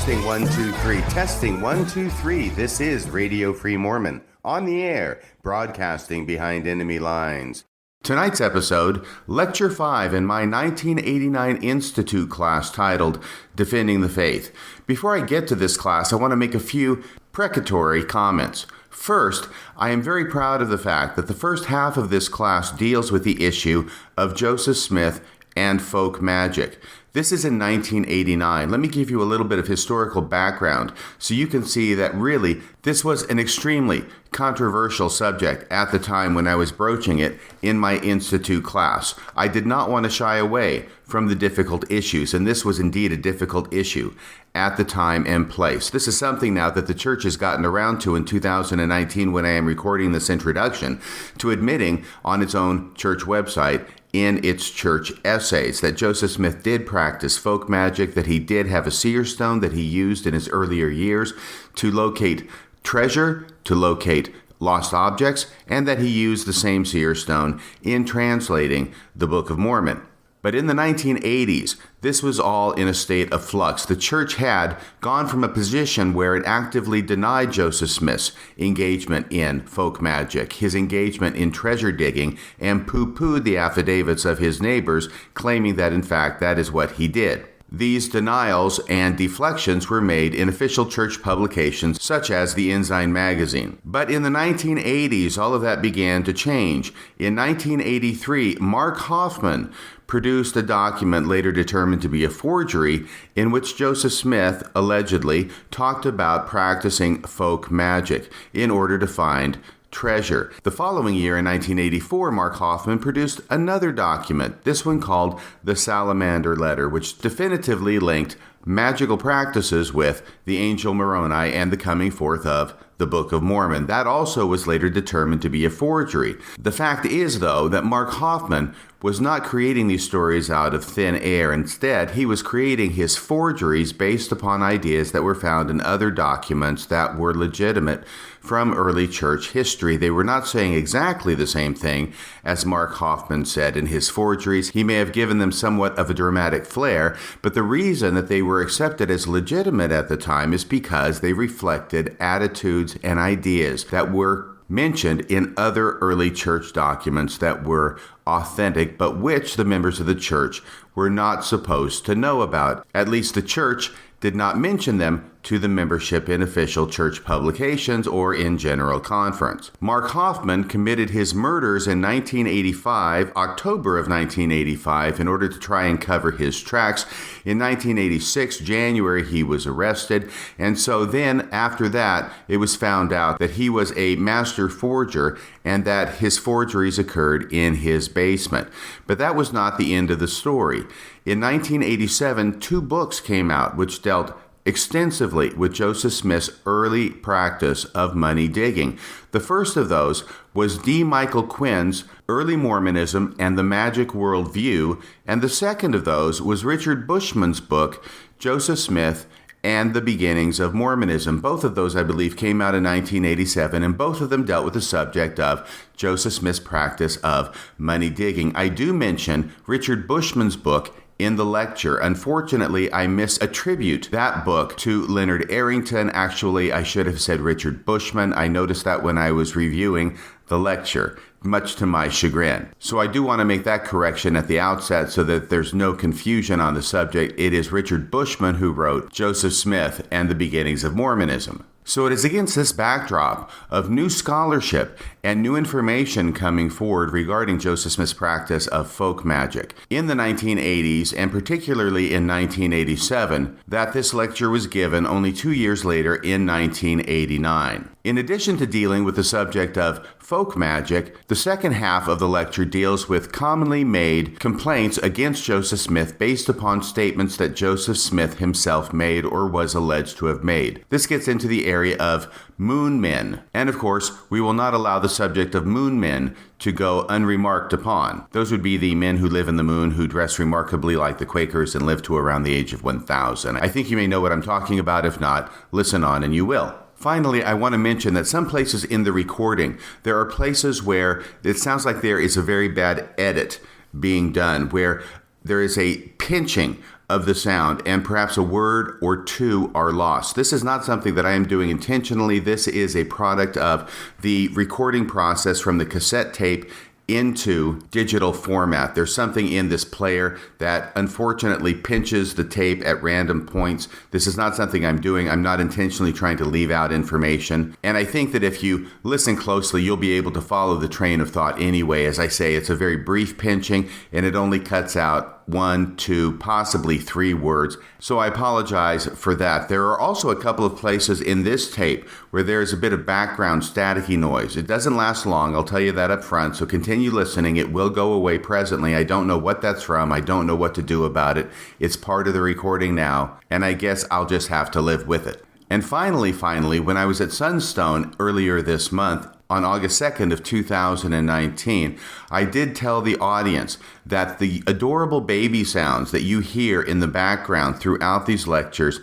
Testing 1 2 3. Testing 1 2 3. This is Radio Free Mormon on the air, broadcasting behind enemy lines. Tonight's episode, Lecture 5 in my 1989 Institute class titled Defending the Faith. Before I get to this class, I want to make a few precatory comments. First, I am very proud of the fact that the first half of this class deals with the issue of Joseph Smith and folk magic. This is in 1989. Let me give you a little bit of historical background so you can see that really this was an extremely controversial subject at the time when I was broaching it in my Institute class. I did not want to shy away from the difficult issues, and this was indeed a difficult issue at the time and place. This is something now that the church has gotten around to in 2019 when I am recording this introduction, to admitting on its own church website in its church essays that Joseph Smith did practice folk magic, that he did have a seer stone that he used in his earlier years to locate treasure, to locate lost objects, and that he used the same seer stone in translating the Book of Mormon. But in the 1980s, this was all in a state of flux. The church had gone from a position where it actively denied Joseph Smith's engagement in folk magic, his engagement in treasure digging, and poo-pooed the affidavits of his neighbors, claiming that in fact that is what he did. These denials and deflections were made in official church publications such as the Ensign magazine. But in the 1980s, all of that began to change. In 1983, Mark Hoffman produced a document later determined to be a forgery in which Joseph Smith allegedly talked about practicing folk magic in order to find treasure. The following year, in 1984, Mark Hoffman produced another document, this one called the Salamander Letter, which definitively linked magical practices with the angel Moroni and the coming forth of the Book of Mormon. That also was later determined to be a forgery. The fact is, though, that Mark Hoffman was not creating these stories out of thin air. Instead, he was creating his forgeries based upon ideas that were found in other documents that were legitimate from early church history. They were not saying exactly the same thing as Mark Hoffman said in his forgeries. He may have given them somewhat of a dramatic flair, but the reason that they were accepted as legitimate at the time is because they reflected attitudes and ideas that were mentioned in other early church documents that were authentic, but which the members of the church were not supposed to know about. At least the church did not mention them to the membership in official church publications or in general conference. Mark Hoffman committed his murders in 1985, October of 1985, in order to try and cover his tracks. In 1986, January, he was arrested. And so then after that, it was found out that he was a master forger and that his forgeries occurred in his basement. But that was not the end of the story. In 1987, 2 books came out which dealt extensively with Joseph Smith's early practice of money digging. The first of those was D. Michael Quinn's Early Mormonism and the Magic World View, and the second of those was Richard Bushman's book, Joseph Smith and the Beginnings of Mormonism. Both of those, I believe, came out in 1987, and both of them dealt with the subject of Joseph Smith's practice of money digging. I do mention Richard Bushman's book in the lecture. Unfortunately, I misattribute that book to Leonard Arrington. Actually, I should have said Richard Bushman. I noticed that when I was reviewing the lecture, much to my chagrin. So I do want to make that correction at the outset so that there's no confusion on the subject. It is Richard Bushman who wrote Joseph Smith and the Beginnings of Mormonism. So it is against this backdrop of new scholarship and new information coming forward regarding Joseph Smith's practice of folk magic in the 1980s, and particularly in 1987, that this lecture was given only 2 years later in 1989. In addition to dealing with the subject of folk magic, the second half of the lecture deals with commonly made complaints against Joseph Smith based upon statements that Joseph Smith himself made or was alleged to have made. This gets into the area of moon men. And of course, we will not allow the subject of moon men to go unremarked upon. Those would be the men who live in the moon, who dress remarkably like the Quakers and live to around the age of 1,000. I think you may know what I'm talking about. If not, listen on and you will. Finally, I want to mention that some places in the recording, there are places where it sounds like there is a very bad edit being done, where there is a pinching of the sound, and perhaps a word or two are lost. This is not something that I am doing intentionally. This is a product of the recording process from the cassette tape into digital format. There's something in this player that unfortunately pinches the tape at random points. This is not something I'm doing. I'm not intentionally trying to leave out information. And I think that if you listen closely, you'll be able to follow the train of thought anyway. As I say, it's a very brief pinching, and it only cuts out 1, 2, possibly 3 words. So I apologize for that. There are also a couple of places in this tape where there's a bit of background staticky noise. It doesn't last long, I'll tell you that up front, so continue listening. It will go away presently. I don't know what that's from. I don't know what to do about it. It's part of the recording now, and I guess I'll just have to live with it. And finally, when I was at Sunstone earlier this month, on August 2nd of 2019, I did tell the audience that the adorable baby sounds that you hear in the background throughout these lectures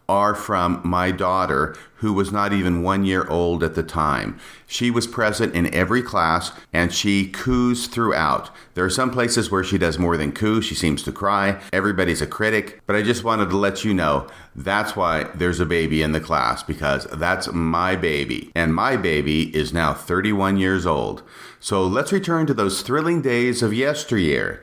are from my daughter, who was not even 1 year old at the time. She was present in every class, and she coos throughout. There are some places where she does more than coo. She seems to cry. Everybody's a critic, but I just wanted to let you know that's why there's a baby in the class, because that's my baby, and my baby is now 31 years old. So let's return to those thrilling days of yesteryear.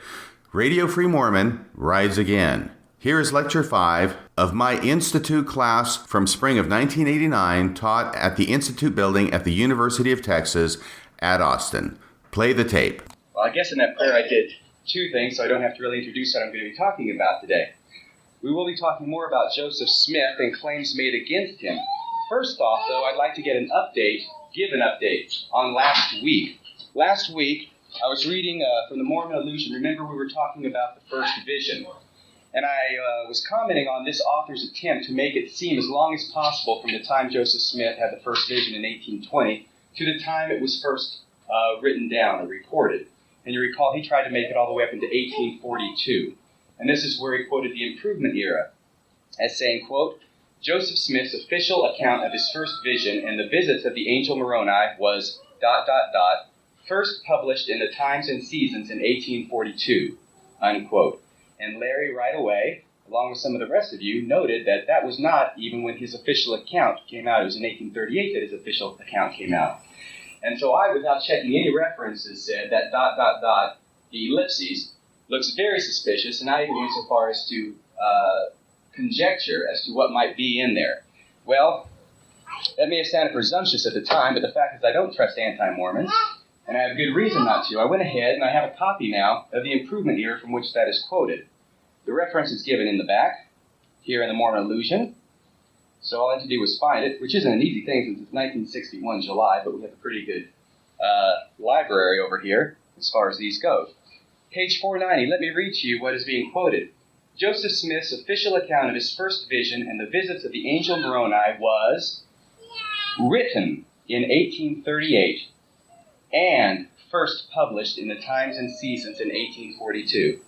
Radio Free Mormon rides again. Here is Lecture 5 of my Institute class from spring of 1989, taught at the Institute building at the University of Texas at Austin. Play the tape. Well, I guess in that prayer I did 2 things, so I don't have to really introduce what I'm going to be talking about today. We will be talking more about Joseph Smith and claims made against him. First off, though, I'd like to give an update on last week. Last week, I was reading from the Mormon Illusion. Remember, we were talking about the first vision. And I was commenting on this author's attempt to make it seem as long as possible from the time Joseph Smith had the first vision in 1820 to the time it was first written down or recorded. And you recall he tried to make it all the way up into 1842. And this is where he quoted the Improvement Era as saying, quote, Joseph Smith's official account of his first vision and the visits of the angel Moroni was ... first published in the Times and Seasons in 1842, unquote. And Larry right away, along with some of the rest of you, noted that that was not even when his official account came out. It was in 1838 that his official account came out. And so I, without checking any references, said that ... the ellipses, looks very suspicious, and I even went so far as to conjecture as to what might be in there. Well, that may have sounded presumptuous at the time, but the fact is I don't trust anti-Mormons, and I have good reason not to. I went ahead and I have a copy now of the Improvement Era from which that is quoted. The reference is given in the back, here in the Mormon Illusion. So all I had to do was find it, which isn't an easy thing since it's 1961 July, but we have a pretty good library over here as far as these go. Page 490, let me read to you what is being quoted. Joseph Smith's official account of his first vision and the visits of the angel Moroni was written in 1838 and first published in the Times and Seasons in 1842.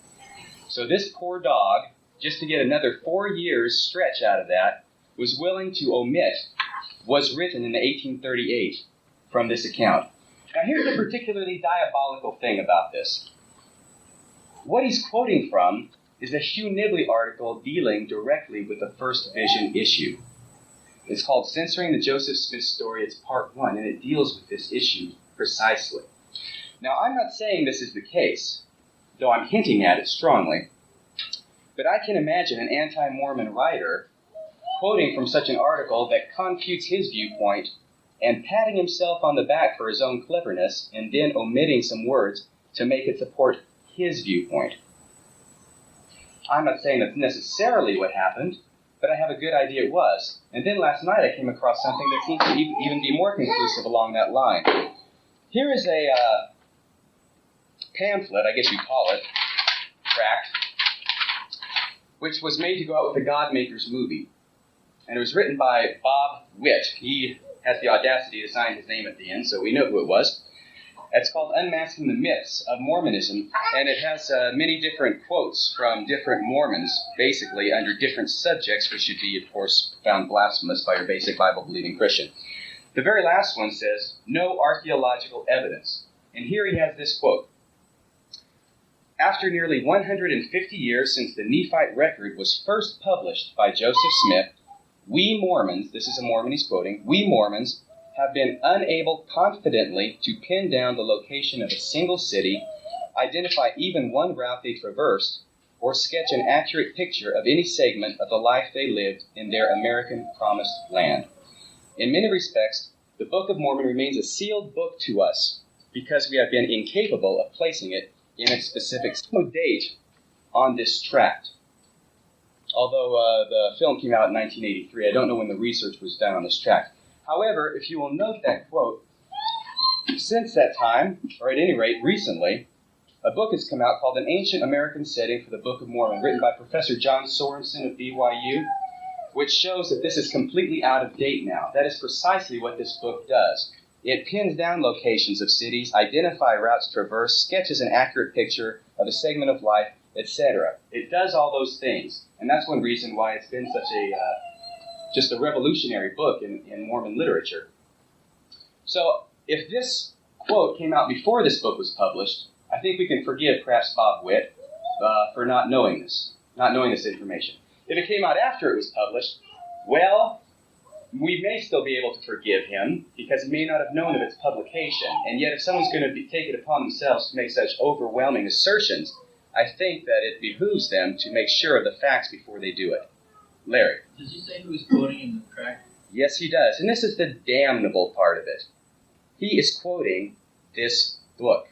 So this poor dog, just to get another 4 years stretch out of that, was willing to omit was written in 1838 from this account. Now here's a particularly diabolical thing about this. What he's quoting from is a Hugh Nibley article dealing directly with the first vision issue. It's called Censoring the Joseph Smith Story. It's part 1, and it deals with this issue precisely. Now, I'm not saying this is the case, though I'm hinting at it strongly, but I can imagine an anti-Mormon writer quoting from such an article that confutes his viewpoint and patting himself on the back for his own cleverness and then omitting some words to make it support his viewpoint. I'm not saying that's necessarily what happened, but I have a good idea it was. And then last night I came across something that seems to even be more conclusive along that line. Here is a pamphlet, I guess you'd call it, tract, which was made to go out with the Godmakers movie. And it was written by Bob Witt. He has the audacity to sign his name at the end, so we know who it was. It's called Unmasking the Myths of Mormonism, and it has many different quotes from different Mormons, basically under different subjects, which should be, of course, found blasphemous by your basic Bible-believing Christian. The very last one says, no archaeological evidence. And here he has this quote. After nearly 150 years since the Nephite record was first published by Joseph Smith, we Mormons, this is a Mormon he's quoting, we Mormons have been unable confidently to pin down the location of a single city, identify even one route they traversed, or sketch an accurate picture of any segment of the life they lived in their American promised land. In many respects, the Book of Mormon remains a sealed book to us because we have been incapable of placing it in a specific date on this tract. Although the film came out in 1983, I don't know when the research was done on this tract. However, if you will note that quote, since that time, or at any rate recently, a book has come out called An Ancient American Setting for the Book of Mormon, written by Professor John Sorensen of BYU, which shows that this is completely out of date now. That is precisely what this book does. It pins down locations of cities, identifies routes traversed, sketches an accurate picture of a segment of life, etc. It does all those things, and that's one reason why it's been such a just a revolutionary book in Mormon literature. So, if this quote came out before this book was published, I think we can forgive perhaps Bob Witt for not knowing this information. If it came out after it was published, well, we may still be able to forgive him because he may not have known of its publication. And yet, if someone's going to take it upon themselves to make such overwhelming assertions, I think that it behooves them to make sure of the facts before they do it. Larry. Does he say who he's quoting in the tract? Yes, he does. And this is the damnable part of it. He is quoting this book.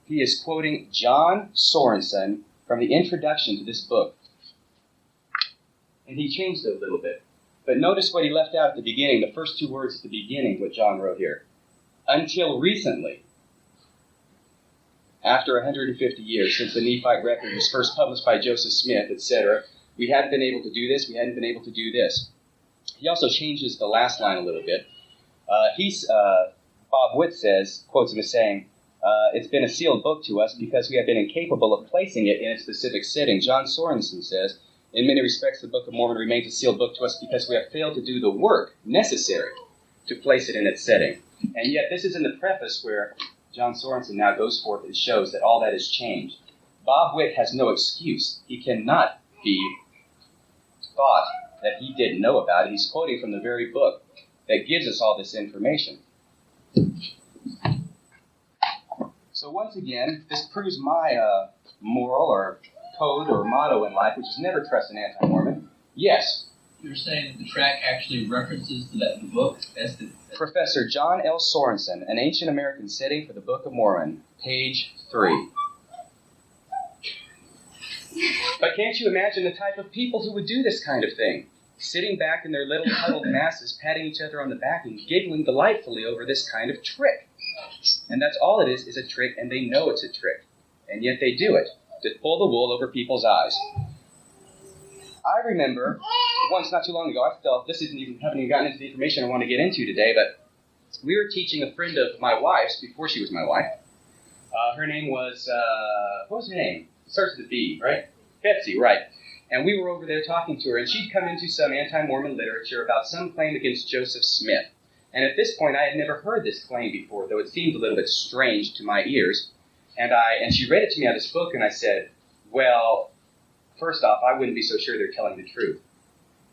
He is quoting John Sorensen from the introduction to this book. And he changed it a little bit. But notice what he left out at the beginning, the first two words at the beginning, what John wrote here. Until recently, after 150 years since the Nephite record was first published by Joseph Smith, etc., we hadn't been able to do this, we hadn't been able to do this. He also changes the last line a little bit. Bob Witt quotes him as saying, it's been a sealed book to us because we have been incapable of placing it in a specific setting. John Sorensen says, in many respects, the Book of Mormon remains a sealed book to us because we have failed to do the work necessary to place it in its setting. And yet, this is in the preface where John Sorensen now goes forth and shows that all that has changed. Bob Witt has no excuse. He cannot be thought that he didn't know about it. He's quoting from the very book that gives us all this information. So once again, this proves my moral or code or motto in life, which is never trust an anti-Mormon. Yes? You're saying that the tract actually references the book? Professor John L. Sorensen, An Ancient American Setting for the Book of Mormon, page 3. But can't you imagine the type of people who would do this kind of thing? Sitting back in their little huddled masses, patting each other on the back and giggling delightfully over this kind of trick. And that's all it is a trick, and they know it's a trick. And yet they do it, to pull the wool over people's eyes. I remember once, not too long ago, haven't even gotten into the information I want to get into today, but we were teaching a friend of my wife's before she was my wife. Her name was, what was her name? It starts with a B, right? Betsy, right. And we were over there talking to her, and she'd come into some anti-Mormon literature about some claim against Joseph Smith. And at this point, I had never heard this claim before, though it seemed a little bit strange to my ears. And she read it to me out of this book, and I said, well, first off, I wouldn't be so sure they're telling the truth.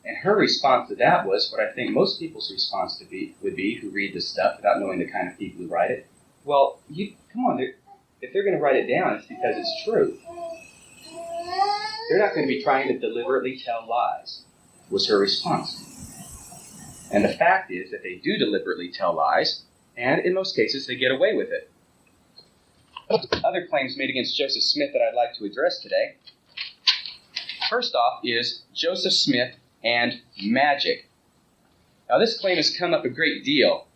And her response to that was what I think most people's response would be who read this stuff without knowing the kind of people who write it. Well, come on, if they're going to write it down, it's because it's true. They're not going to be trying to deliberately tell lies, was her response. And the fact is that they do deliberately tell lies, and in most cases they get away with it. Other claims made against Joseph Smith that I'd like to address today. First off is Joseph Smith and magic. Now this claim has come up a great deal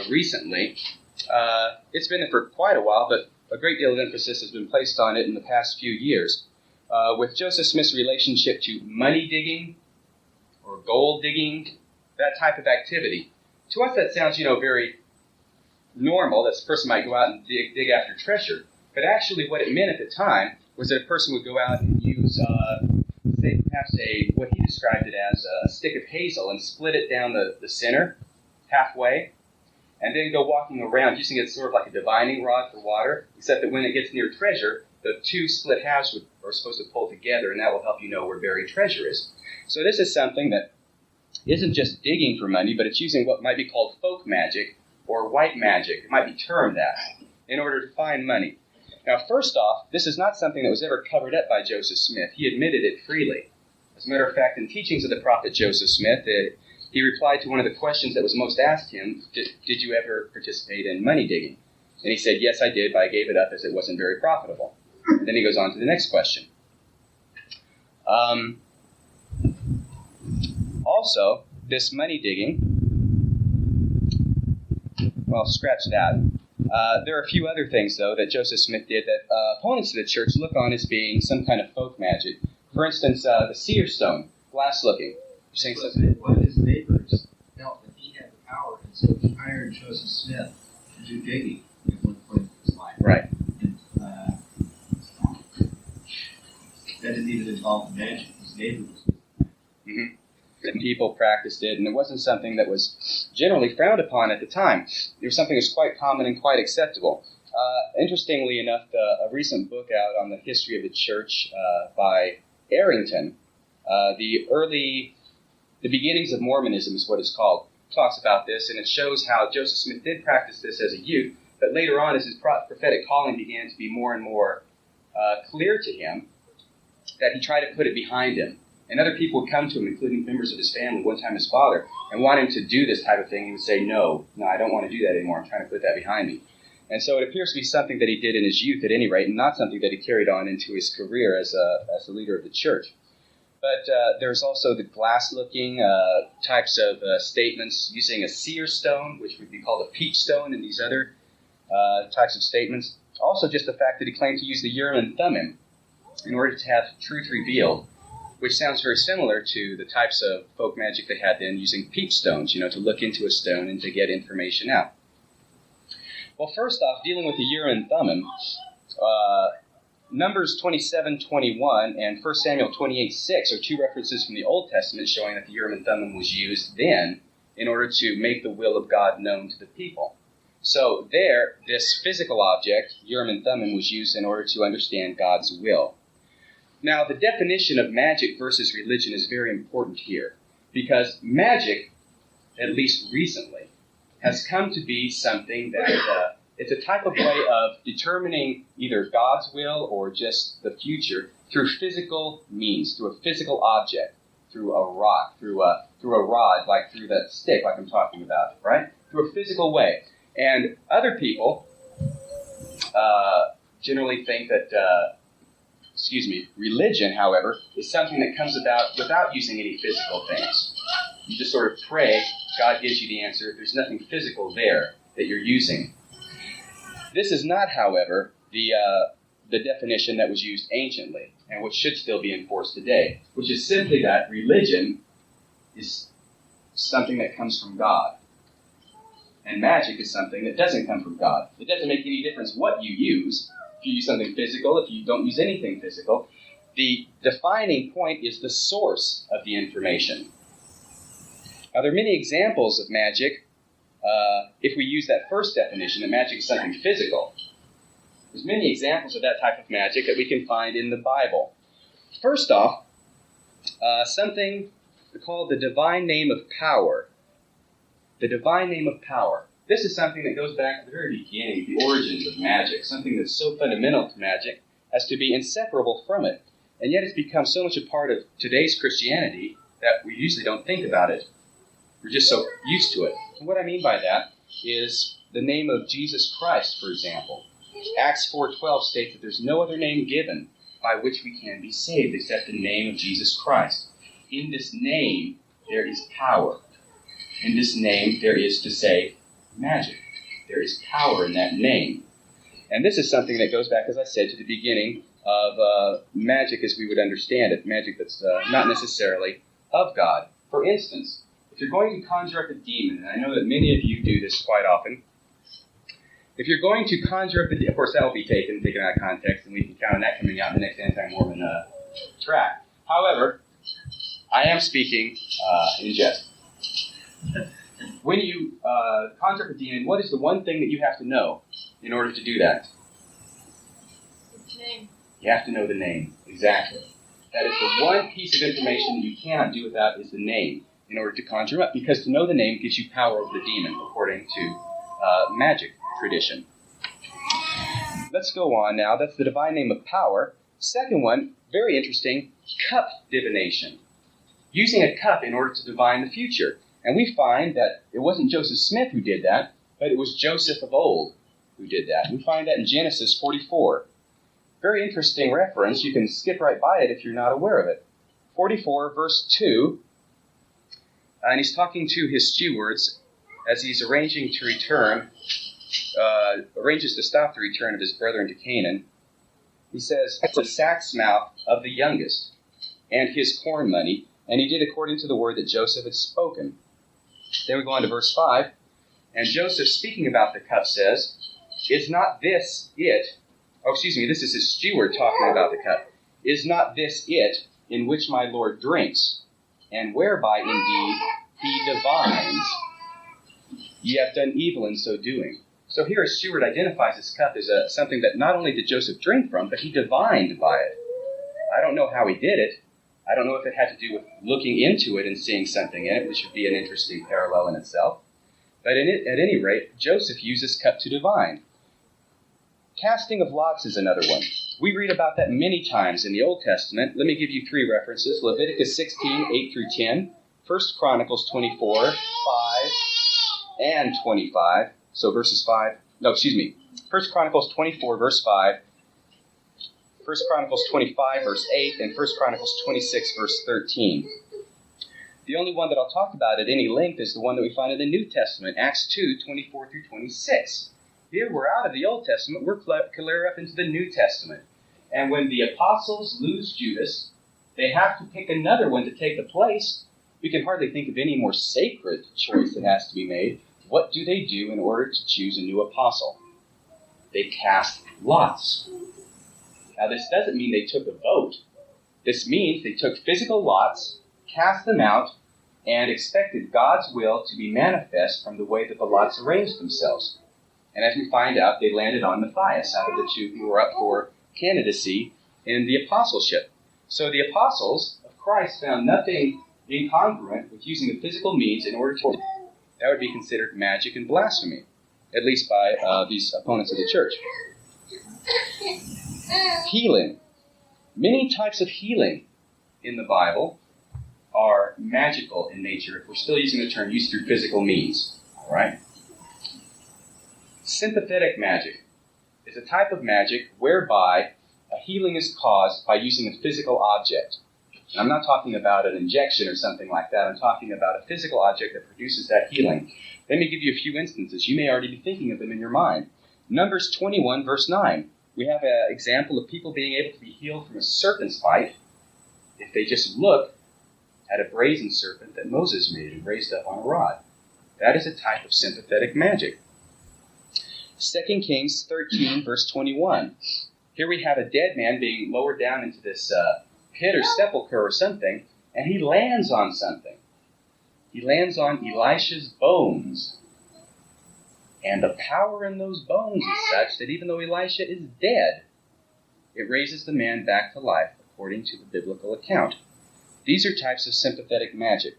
recently. It's been there for quite a while, but a great deal of emphasis has been placed on it in the past few years. With Joseph Smith's relationship to money digging or gold digging, that type of activity. To us that sounds, very normal. That a person might go out and dig after treasure. But actually what it meant at the time was that a person would go out and use, say, perhaps what he described it as a stick of hazel and split it down the center, halfway, and then go walking around using it sort of like a divining rod for water, except that when it gets near treasure, the two split halves are supposed to pull together, and that will help you know where buried treasure is. So this is something that isn't just digging for money, but it's using what might be called folk magic or white magic. It might be termed that, in order to find money. Now, first off, this is not something that was ever covered up by Joseph Smith. He admitted it freely. As a matter of fact, in Teachings of the Prophet Joseph Smith, he replied to one of the questions that was most asked him, did you ever participate in money digging? And he said, yes, I did, but I gave it up as it wasn't very profitable. And then he goes on to the next question. Also, this money digging, well, scratch that. There are a few other things, though, that Joseph Smith did that opponents of the church look on as being some kind of folk magic. For instance, the seer stone, glass-looking. You're saying something? One of his neighbors felt that he had the power, and so he hired Joseph Smith to do digging at one point in his life. Right. And that didn't even involve magic. His neighbor was. Mm-hmm. And people practiced it, and it wasn't something that was generally frowned upon at the time. It was something that was quite common and quite acceptable. Interestingly enough, a recent book out on the history of the church by Arrington, the beginnings of Mormonism is what it's called, talks about this, and it shows how Joseph Smith did practice this as a youth, but later on, as his prophetic calling began to be more and more clear to him, that he tried to put it behind him. And other people would come to him, including members of his family, one time his father, and want him to do this type of thing. He would say, no, I don't want to do that anymore. I'm trying to put that behind me. And so it appears to be something that he did in his youth at any rate, and not something that he carried on into his career as a leader of the church. But there's also the glass-looking types of statements using a seer stone, which would be called a peach stone, and these other types of statements. Also just the fact that he claimed to use the Urim and Thummim in order to have truth revealed, which sounds very similar to the types of folk magic they had then, using peach stones, to look into a stone and to get information out. Well, first off, dealing with the Urim and Thummim, Numbers 27:21 and 1 Samuel 28:6 are two references from the Old Testament showing that the Urim and Thummim was used then in order to make the will of God known to the people. So there, this physical object, Urim and Thummim, was used in order to understand God's will. Now, the definition of magic versus religion is very important here, because magic, at least recently, has come to be something that it's a type of way of determining either God's will or just the future through physical means, through a physical object, through a rock, through a rod, like through that stick like I'm talking about, right? Through a physical way. And other people generally think that religion, however, is something that comes about without using any physical things. You just sort of pray, God gives you the answer. There's nothing physical there that you're using. This is not, however, the definition that was used anciently, and which should still be enforced today, which is simply that religion is something that comes from God, and magic is something that doesn't come from God. It doesn't make any difference what you use. If you use something physical, if you don't use anything physical, the defining point is the source of the information. Now, there are many examples of magic. If we use that first definition, that magic is something physical, there's many examples of that type of magic that we can find in the Bible. First off, something called the divine name of power. The divine name of power. This is something that goes back to the very beginning, the origins of magic, something that's so fundamental to magic as to be inseparable from it. And yet it's become so much a part of today's Christianity that we usually don't think about it. We're just so used to it. And what I mean by that is the name of Jesus Christ, for example. Acts 4:12 states that there's no other name given by which we can be saved except the name of Jesus Christ. In this name, there is power. In this name, there is, to say, magic. There is power in that name. And this is something that goes back, as I said, to the beginning of magic as we would understand it, magic that's not necessarily of God. For instance, if you're going to conjure up a demon, and I know that many of you do this quite often, if you're going to conjure up a demon, of course that will be taken out of context, and we can count on that coming out in the next anti-Mormon track. However, I am speaking in jest. When you conjure up a demon, what is the one thing that you have to know in order to do that? Its name. You have to know the name. Exactly. That is the one piece of information that you cannot do without is the name in order to conjure up, because to know the name gives you power over the demon, according to magic tradition. Let's go on now. That's the divine name of power. Second one, very interesting, cup divination. Using a cup in order to divine the future. And we find that it wasn't Joseph Smith who did that, but it was Joseph of old who did that. We find that in Genesis 44. Very interesting reference. You can skip right by it if you're not aware of it. 44, verse 2. And he's talking to his stewards as he's arranging to return, arranges to stop the return of his brethren to Canaan. He says, "It's the sack's mouth of the youngest, and his corn money, and he did according to the word that Joseph had spoken." Then we go on to verse 5. And Joseph, speaking about the cup, says, "Is not this it?" Oh, excuse me, this is his steward talking about the cup. "Is not this it in which my Lord drinks, and whereby indeed he divines? Ye have done evil in so doing." So here a steward identifies this cup as something that not only did Joseph drink from, but he divined by it. I don't know how he did it. I don't know if it had to do with looking into it and seeing something in it, which would be an interesting parallel in itself. But at any rate, Joseph used this cup to divine. Casting of lots is another one. We read about that many times in the Old Testament. Let me give you three references. Leviticus 16, 8 through 10. 1 Chronicles 24, 5, and 25. So verses 5. No, excuse me. 1 Chronicles 24, verse 5. 1 Chronicles 25, verse 8. And 1 Chronicles 26, verse 13. The only one that I'll talk about at any length is the one that we find in the New Testament. Acts 2, 24 through 26. Here we're out of the Old Testament, we're clear up into the New Testament. And when the apostles lose Judas, they have to pick another one to take the place. We can hardly think of any more sacred choice that has to be made. What do they do in order to choose a new apostle? They cast lots. Now this doesn't mean they took a vote. This means they took physical lots, cast them out, and expected God's will to be manifest from the way that the lots arranged themselves. And as we find out, they landed on Matthias out of the two who were up for candidacy in the apostleship. So the apostles of Christ found nothing incongruent with using the physical means in order to... That would be considered magic and blasphemy, at least by these opponents of the church. Healing. Many types of healing in the Bible are magical in nature, if we're still using the term used through physical means. All right? Sympathetic magic is a type of magic whereby a healing is caused by using a physical object. And I'm not talking about an injection or something like that. I'm talking about a physical object that produces that healing. Let me give you a few instances. You may already be thinking of them in your mind. Numbers 21, verse 9. We have an example of people being able to be healed from a serpent's bite if they just look at a brazen serpent that Moses made and raised up on a rod. That is a type of sympathetic magic. 2 Kings 13, verse 21. Here we have a dead man being lowered down into this pit or sepulcher or something, and he lands on something. He lands on Elisha's bones. And the power in those bones is such that even though Elisha is dead, it raises the man back to life according to the biblical account. These are types of sympathetic magic.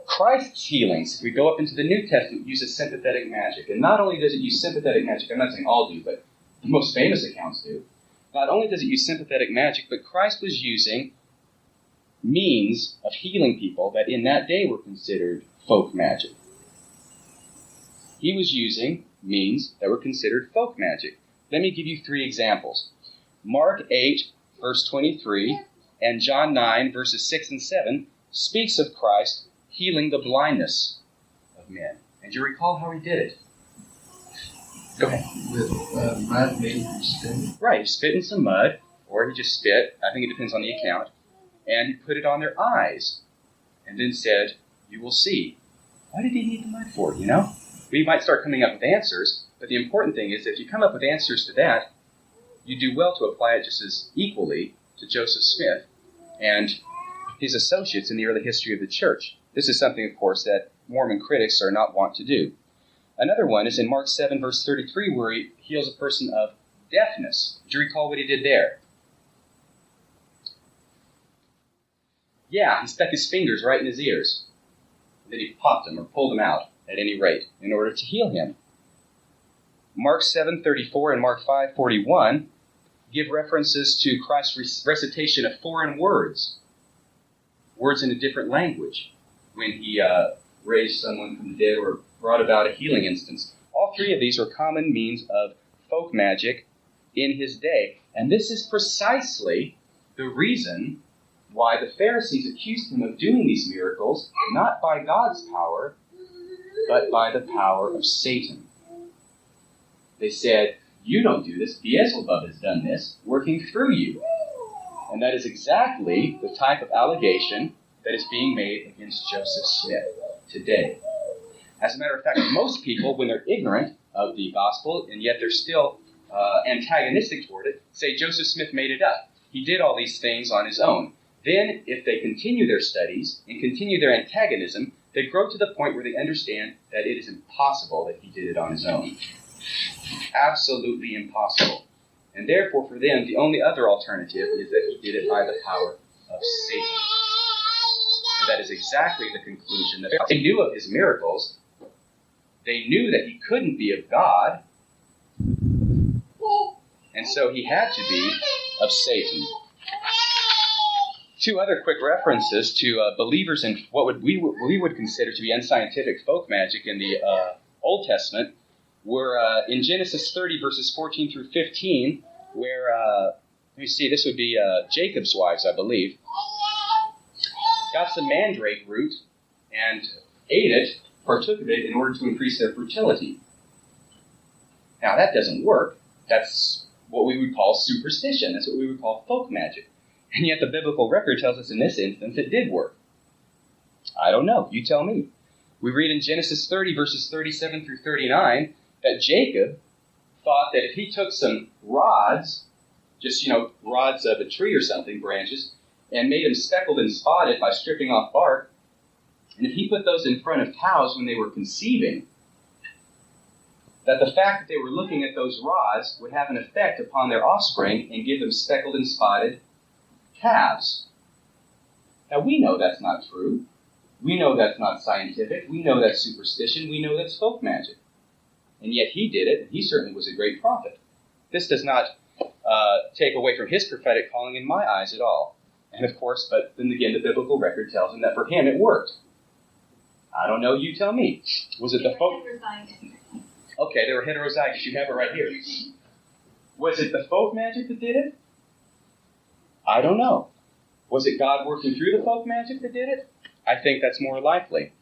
Christ's healings, if we go up into the New Testament, uses sympathetic magic. And not only does it use sympathetic magic, I'm not saying all do, but the most famous accounts do. Not only does it use sympathetic magic, but Christ was using means of healing people that in that day were considered folk magic. He was using means that were considered folk magic. Let me give you three examples. Mark 8, verse 23, and John 9, verses 6 and 7, speaks of Christ healing the blindness of men. And do you recall how he did it? Go ahead. With mud made from spit? Right, he spit in some mud, or he just spit, I think it depends on the account, and he put it on their eyes, and then said, "You will see." Why did he need the mud for, you know? We might start coming up with answers, but the important thing is if you come up with answers to that, you do well to apply it just as equally to Joseph Smith and his associates in the early history of the church. This is something, of course, that Mormon critics are not wont to do. Another one is in Mark 7, verse 33, where he heals a person of deafness. Do you recall what he did there? Yeah, he stuck his fingers right in his ears. And then he popped them or pulled them out, at any rate, in order to heal him. Mark 7:34 and Mark 5:41 give references to Christ's recitation of foreign words in a different language, when he raised someone from the dead or brought about a healing instance. All three of these were common means of folk magic in his day. And this is precisely the reason why the Pharisees accused him of doing these miracles, not by God's power, but by the power of Satan. They said, you don't do this, Beelzebub has done this, working through you. And that is exactly the type of allegation that is being made against Joseph Smith today. As a matter of fact, most people, when they're ignorant of the gospel, and yet they're still antagonistic toward it, say Joseph Smith made it up. He did all these things on his own. Then, if they continue their studies and continue their antagonism, they grow to the point where they understand that it is impossible that he did it on his own. Absolutely impossible. And therefore, for them, the only other alternative is that he did it by the power of Satan. And that is exactly the conclusion. That they knew of his miracles. They knew that he couldn't be of God. And so he had to be of Satan. Two other quick references to believers in what we would consider to be unscientific folk magic in the Old Testament were in Genesis 30, verses 14 through 15, where, let me see, this would be Jacob's wives, I believe, got some mandrake root and ate it, partook of it, in order to increase their fertility. Now, that doesn't work. That's what we would call superstition. That's what we would call folk magic. And yet the biblical record tells us in this instance it did work. I don't know. You tell me. We read in Genesis 30, verses 37 through 39, that Jacob thought that if he took some rods, just, rods of a tree or something, branches, and made them speckled and spotted by stripping off bark, and if he put those in front of cows when they were conceiving, that the fact that they were looking at those rods would have an effect upon their offspring and give them speckled and spotted calves. Now, we know that's not true. We know that's not scientific. We know that's superstition. We know that's folk magic. And yet he did it, and he certainly was a great prophet. This does not take away from his prophetic calling in my eyes at all. And of course, but then again, the biblical record tells him that for him it worked. I don't know, you tell me. Was it the folk? Okay, they were heterozygous. You have it right here. Was it the folk magic that did it? I don't know. Was it God working through the folk magic that did it? I think that's more likely.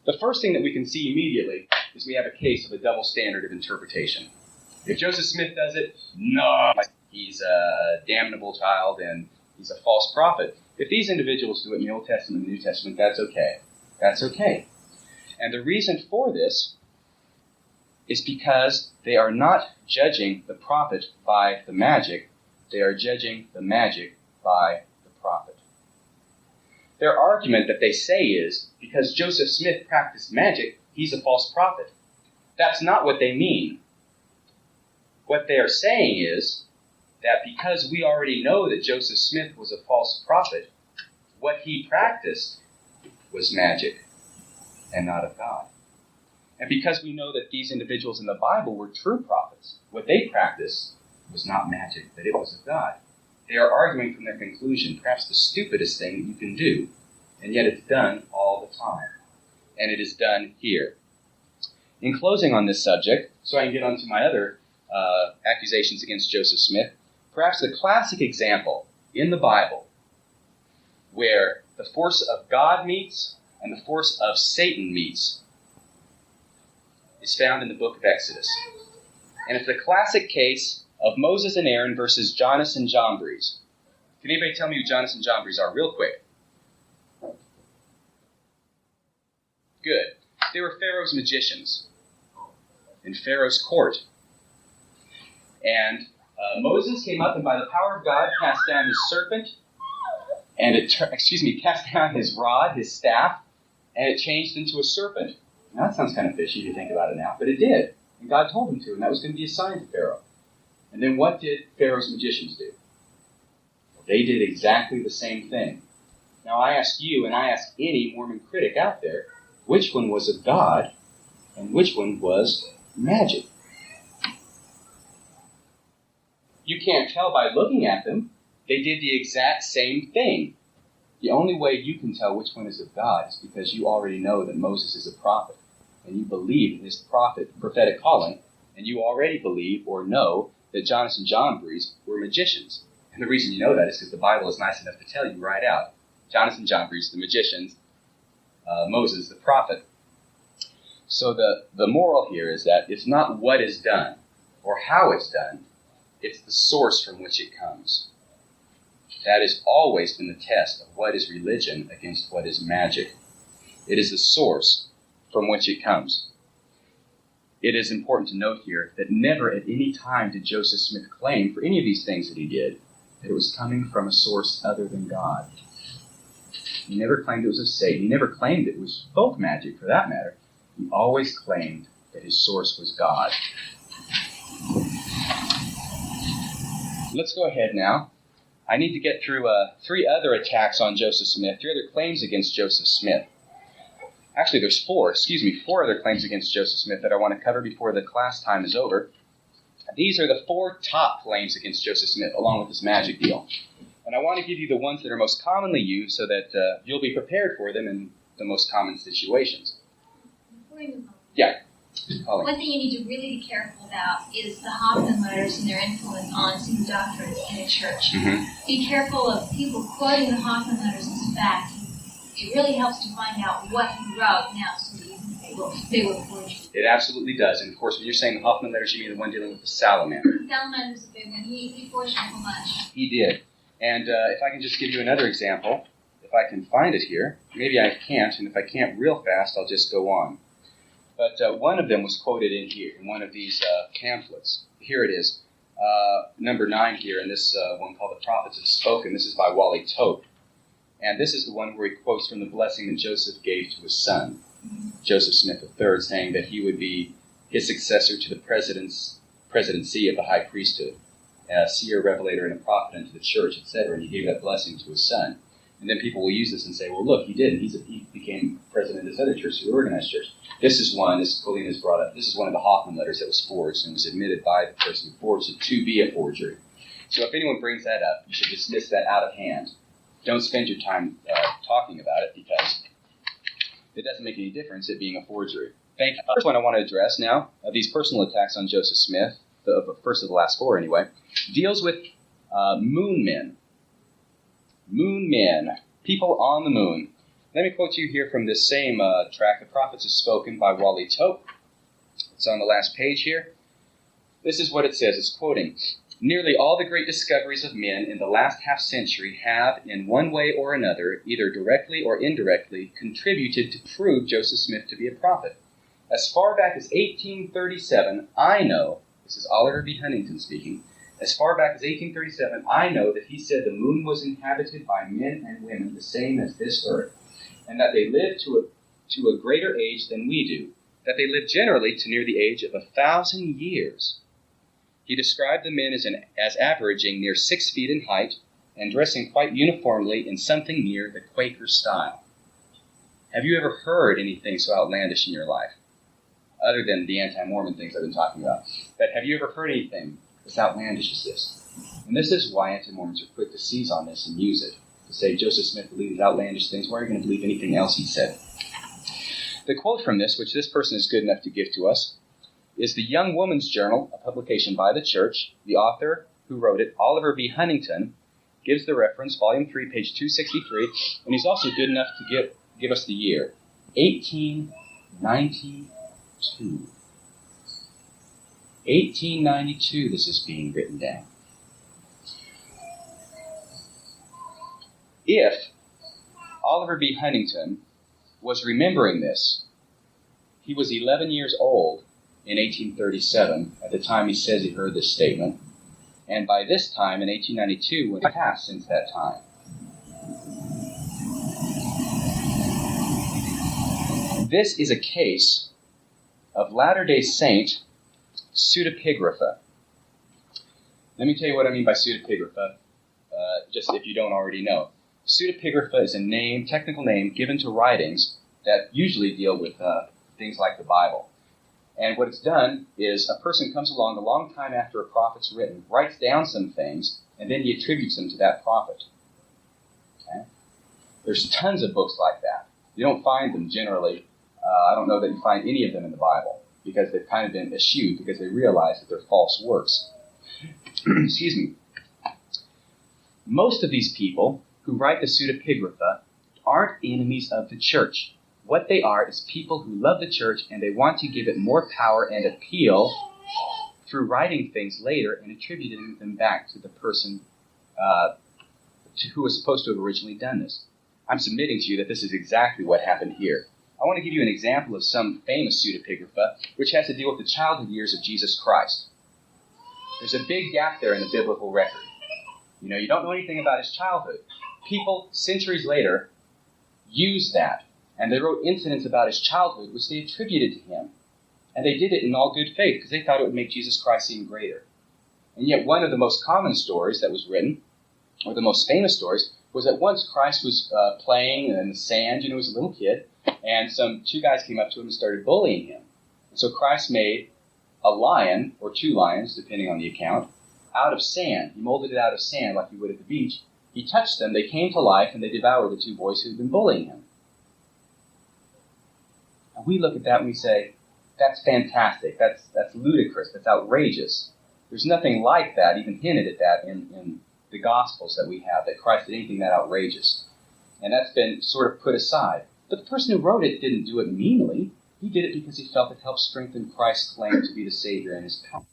The first thing that we can see immediately is we have a case of a double standard of interpretation. If Joseph Smith does it, no, he's a damnable child and he's a false prophet. If these individuals do it in the Old Testament and the New Testament, that's okay. That's okay. And the reason for this is because they are not judging the prophet by the magic. They are judging the magic by the prophet. Their argument that they say is, because Joseph Smith practiced magic, he's a false prophet. That's not what they mean. What they are saying is that because we already know that Joseph Smith was a false prophet, what he practiced was magic and not of God. And because we know that these individuals in the Bible were true prophets, what they practiced was not magic, but it was of God. They are arguing from their conclusion, perhaps the stupidest thing that you can do, and yet it's done all the time. And it is done here. In closing on this subject, so I can get on to my other accusations against Joseph Smith, perhaps the classic example in the Bible where the force of God meets and the force of Satan meets is found in the book of Exodus. And it's the classic case of Moses and Aaron versus Jannes and Jambres. Can anybody tell me who Jannes and Jambres are, real quick? Good. They were Pharaoh's magicians in Pharaoh's court. And Moses came up and by the power of God cast down his serpent, and cast down his rod, his staff, and it changed into a serpent. Now that sounds kind of fishy if you think about it now, but it did. And God told him to, and that was going to be a sign to Pharaoh. And then what did Pharaoh's magicians do? Well, they did exactly the same thing. Now I ask you, and I ask any Mormon critic out there, which one was of God and which one was magic? You can't tell by looking at them. They did the exact same thing. The only way you can tell which one is of God is because you already know that Moses is a prophet, and you believe in his prophetic calling, and you already believe or know that Jannes and Jambres were magicians. And the reason you know that is because the Bible is nice enough to tell you right out. Jannes and Jambres, the magicians, Moses, the prophet. So the moral here is that it's not what is done or how it's done, it's the source from which it comes. That has always been the test of what is religion against what is magic. It is the source from which it comes. It is important to note here that never at any time did Joseph Smith claim for any of these things that he did that it was coming from a source other than God. He never claimed it was of Satan. He never claimed it was folk magic, for that matter. He always claimed that his source was God. Let's go ahead now. I need to get through 3 other attacks on Joseph Smith, 3 other claims against Joseph Smith. Actually, there's 4 other claims against Joseph Smith that I want to cover before the class time is over. These are the 4 top claims against Joseph Smith, along with this magic deal. And I want to give you the ones that are most commonly used so that you'll be prepared for them in the most common situations. Before you move on. Yeah. One thing you need to really be careful about is the Hoffman letters and their influence on some doctrines in a church. Mm-hmm. Be careful of people quoting the Hoffman letters as fact. It really helps to find out what he wrote now so that you think they were forged. It absolutely does. And of course, when you're saying the Hoffman letters, you mean the one dealing with the salamander. Salamander's a big one. He forged a whole bunch. He did. And if I can just give you another example, if I can find it here, maybe I can't, and if I can't real fast, I'll just go on. But one of them was quoted in here, in one of these pamphlets. Here it is, number 9 here, in this one called The Prophets Have Spoken. This is by Wally Tope. And this is the one where he quotes from the blessing that Joseph gave to his son, Joseph Smith III, saying that he would be his successor to the presidency of the high priesthood, a seer, revelator, and a prophet unto the church, etc. And he gave that blessing to his son. And then people will use this and say, well, look, he did. He became president of this other church, the organized church. This is one, as Colleen has brought up, this is one of the Hoffman letters that was forged and was admitted by the person who forged it to be a forgery. So if anyone brings that up, you should dismiss that out of hand. Don't spend your time talking about it because it doesn't make any difference, it being a forgery. Thank you. The first one I want to address now, these personal attacks on Joseph Smith, the first of the last 4 anyway, deals with moon men. Moon men, people on the moon. Let me quote you here from this same tract, The Prophets Have Spoken by Wally Tope. It's on the last page here. This is what it says. It's quoting, "Nearly all the great discoveries of men in the last half-century have, in one way or another, either directly or indirectly, contributed to prove Joseph Smith to be a prophet. As far back as 1837, I know," this is Oliver B. Huntington speaking, "as far back as 1837, I know that he said the moon was inhabited by men and women the same as this earth, and that they lived to a greater age than we do, that they lived generally to near the age of 1,000 years. He described the men as averaging near 6 feet in height and dressing quite uniformly in something near the Quaker style." Have you ever heard anything so outlandish in your life, other than the anti-Mormon things I've been talking about? But have you ever heard anything as outlandish as this? And this is why anti-Mormons are quick to seize on this and use it, to say Joseph Smith believed these outlandish things. Why are you going to believe anything else he said? The quote from this, which this person is good enough to give to us, is the Young Woman's Journal, a publication by the church. The author who wrote it, Oliver B. Huntington, gives the reference, volume 3, page 263, and he's also good enough to give us the year, 1892. 1892, this is being written down. If Oliver B. Huntington was remembering this, he was 11 years old in 1837 at the time he says he heard this statement, and by this time in 1892, what had passed since that time? This is a case of Latter-day Saint pseudepigrapha. Let me tell you what I mean by pseudepigrapha, just if you don't already know. Pseudepigrapha is a technical name given to writings that usually deal with things like the Bible. And what it's done is a person comes along a long time after a prophet's written, writes down some things, and then he attributes them to that prophet. Okay? There's tons of books like that. You don't find them generally. I don't know that you find any of them in the Bible, because they've kind of been eschewed because they realize that they're false works. Excuse me. Most of these people who write the pseudepigrapha aren't enemies of the church. What they are is people who love the church and they want to give it more power and appeal through writing things later and attributing them back to the person who was supposed to have originally done this. I'm submitting to you that this is exactly what happened here. I want to give you an example of some famous pseudepigrapha, which has to deal with the childhood years of Jesus Christ. There's a big gap there in the biblical record. You don't know anything about his childhood. People, centuries later, used that, and they wrote incidents about his childhood, which they attributed to him. And they did it in all good faith, because they thought it would make Jesus Christ seem greater. And yet one of the most common stories that was written, or the most famous stories, was that once Christ was playing in the sand, he was a little kid, and two guys came up to him and started bullying him. And so Christ made a lion, or two lions, depending on the account, out of sand. He molded it out of sand like you would at the beach. He touched them, they came to life, and they devoured the two boys who had been bullying him. And we look at that and we say, that's fantastic, that's ludicrous, that's outrageous. There's nothing like that, even hinted at that in the Gospels that we have, that Christ did anything that outrageous. And that's been sort of put aside. But the person who wrote it didn't do it meanly. He did it because he felt it helped strengthen Christ's claim to be the Savior and his power.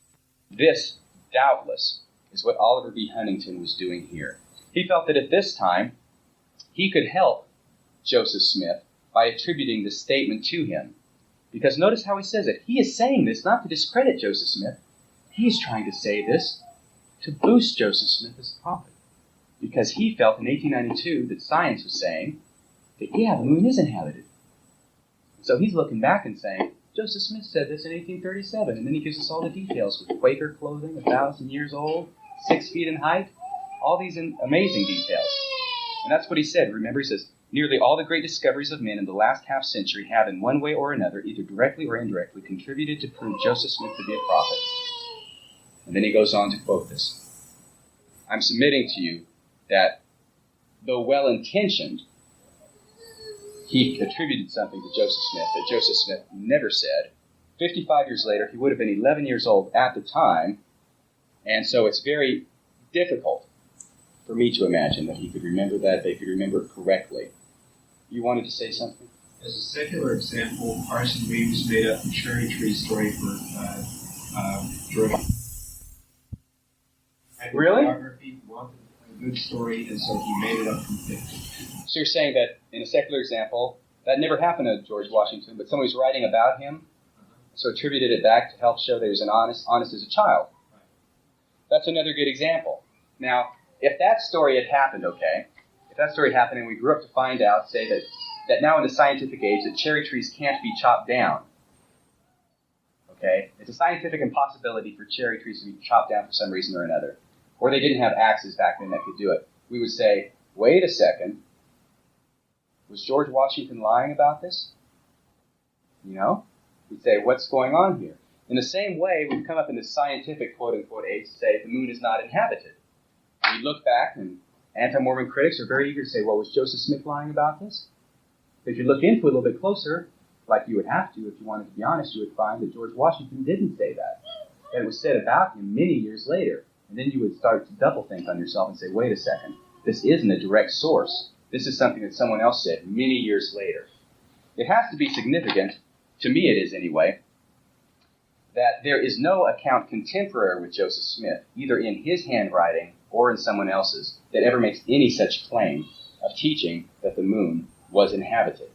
This, doubtless, is what Oliver B. Huntington was doing here. He felt that at this time, he could help Joseph Smith by attributing this statement to him. Because notice how he says it. He is saying this not to discredit Joseph Smith. He is trying to say this to boost Joseph Smith as a prophet. Because he felt in 1892 that science was saying that, the moon is inhabited. So he's looking back and saying, Joseph Smith said this in 1837, and then he gives us all the details with Quaker clothing, 1,000 years old, 6 feet in height, all these amazing details. And that's what he said. Remember, he says, nearly all the great discoveries of men in the last half-century have in one way or another, either directly or indirectly, contributed to prove Joseph Smith to be a prophet. And then he goes on to quote this. I'm submitting to you that, though well-intentioned, he attributed something to Joseph Smith that Joseph Smith never said. 55 years later, he would have been 11 years old at the time, and so it's very difficult for me to imagine that he could remember that, they could remember it correctly. You wanted to say something? As a secular example, Parson Weems made up the cherry tree story for George. Really? Biography wanted a good story, and so he made it up from fiction. So you're saying that in a secular example, that never happened to George Washington, but somebody's writing about him, so attributed it back to help show that he was honest as a child. Right. That's another good example. Now, if that story had happened, if that story happened and we grew up to find out, say, that now in the scientific age, that cherry trees can't be chopped down, it's a scientific impossibility for cherry trees to be chopped down for some reason or another, or they didn't have axes back then that could do it, we would say, wait a second, was George Washington lying about this? We'd say, what's going on here? In the same way, we've come up in this scientific quote-unquote age to say the moon is not inhabited. We look back, and anti-Mormon critics are very eager to say, well, was Joseph Smith lying about this? But if you look into it a little bit closer, like you would have to if you wanted to be honest, you would find that George Washington didn't say that. That it was said about him many years later. And then you would start to double think on yourself and say, wait a second, this isn't a direct source. This is something that someone else said many years later. It has to be significant, to me it is anyway, that there is no account contemporary with Joseph Smith, either in his handwriting or in someone else's, that ever makes any such claim of teaching that the moon was inhabited.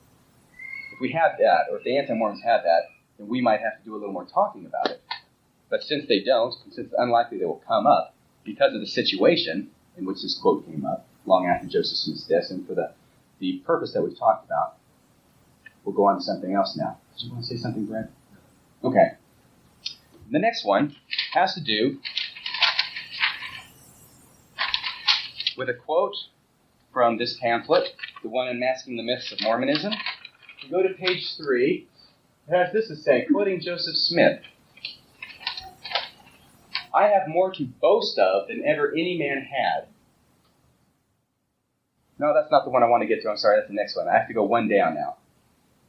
If we had that, or if the anti-Mormons had that, then we might have to do a little more talking about it. But since they don't, and since it's unlikely they will come up, because of the situation in which this quote came up, long after Joseph Smith's death, and for the purpose that we've talked about, we'll go on to something else now. Did you want to say something, Brent? Okay. The next one has to do with a quote from this pamphlet, the one unmasking the myths of Mormonism. We go to page 3. It has this to say, quoting Joseph Smith, "I have more to boast of than ever any man had." No, that's not the one I want to get to. I'm sorry, that's the next one. I have to go one down now.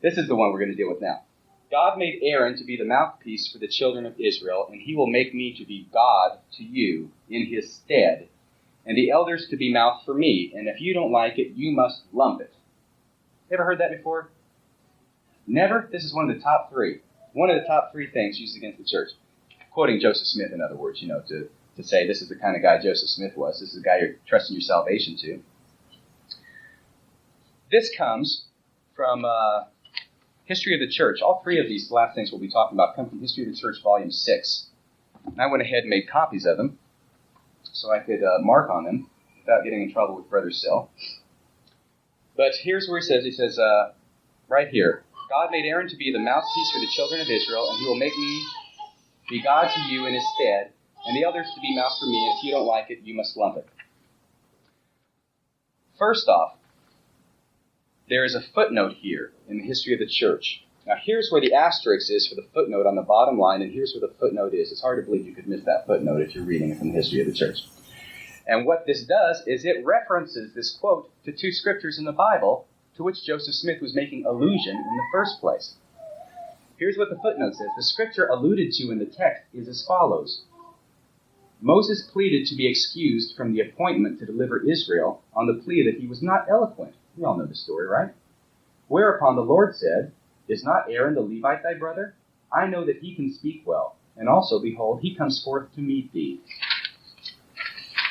This is the one we're going to deal with now. "God made Aaron to be the mouthpiece for the children of Israel, and he will make me to be God to you in his stead, and the elders to be mouth for me, and if you don't like it, you must lump it." Ever heard that before? Never? This is one of the top 3. One of the top 3 things used against the church. Quoting Joseph Smith, in other words, to say this is the kind of guy Joseph Smith was. This is the guy you're trusting your salvation to. This comes from History of the Church. All 3 of these last things we'll be talking about come from History of the Church, Volume 6. And I went ahead and made copies of them so I could mark on them without getting in trouble with Brother Sill. But here's where he says, right here, "God made Aaron to be the mouthpiece for the children of Israel, and he will make me be God to you in his stead, and the elders to be mouth for me, and if you don't like it, you must lump it." First off, there is a footnote here in the history of the church. Now here's where the asterisk is for the footnote on the bottom line, and here's where the footnote is. It's hard to believe you could miss that footnote if you're reading it from the history of the church. And what this does is it references this quote to 2 scriptures in the Bible to which Joseph Smith was making allusion in the first place. Here's what the footnote says. The scripture alluded to in the text is as follows. "Moses pleaded to be excused from the appointment to deliver Israel on the plea that he was not eloquent." We all know the story, right? "Whereupon the Lord said, Is not Aaron the Levite thy brother? I know that he can speak well. And also, behold, he comes forth to meet thee.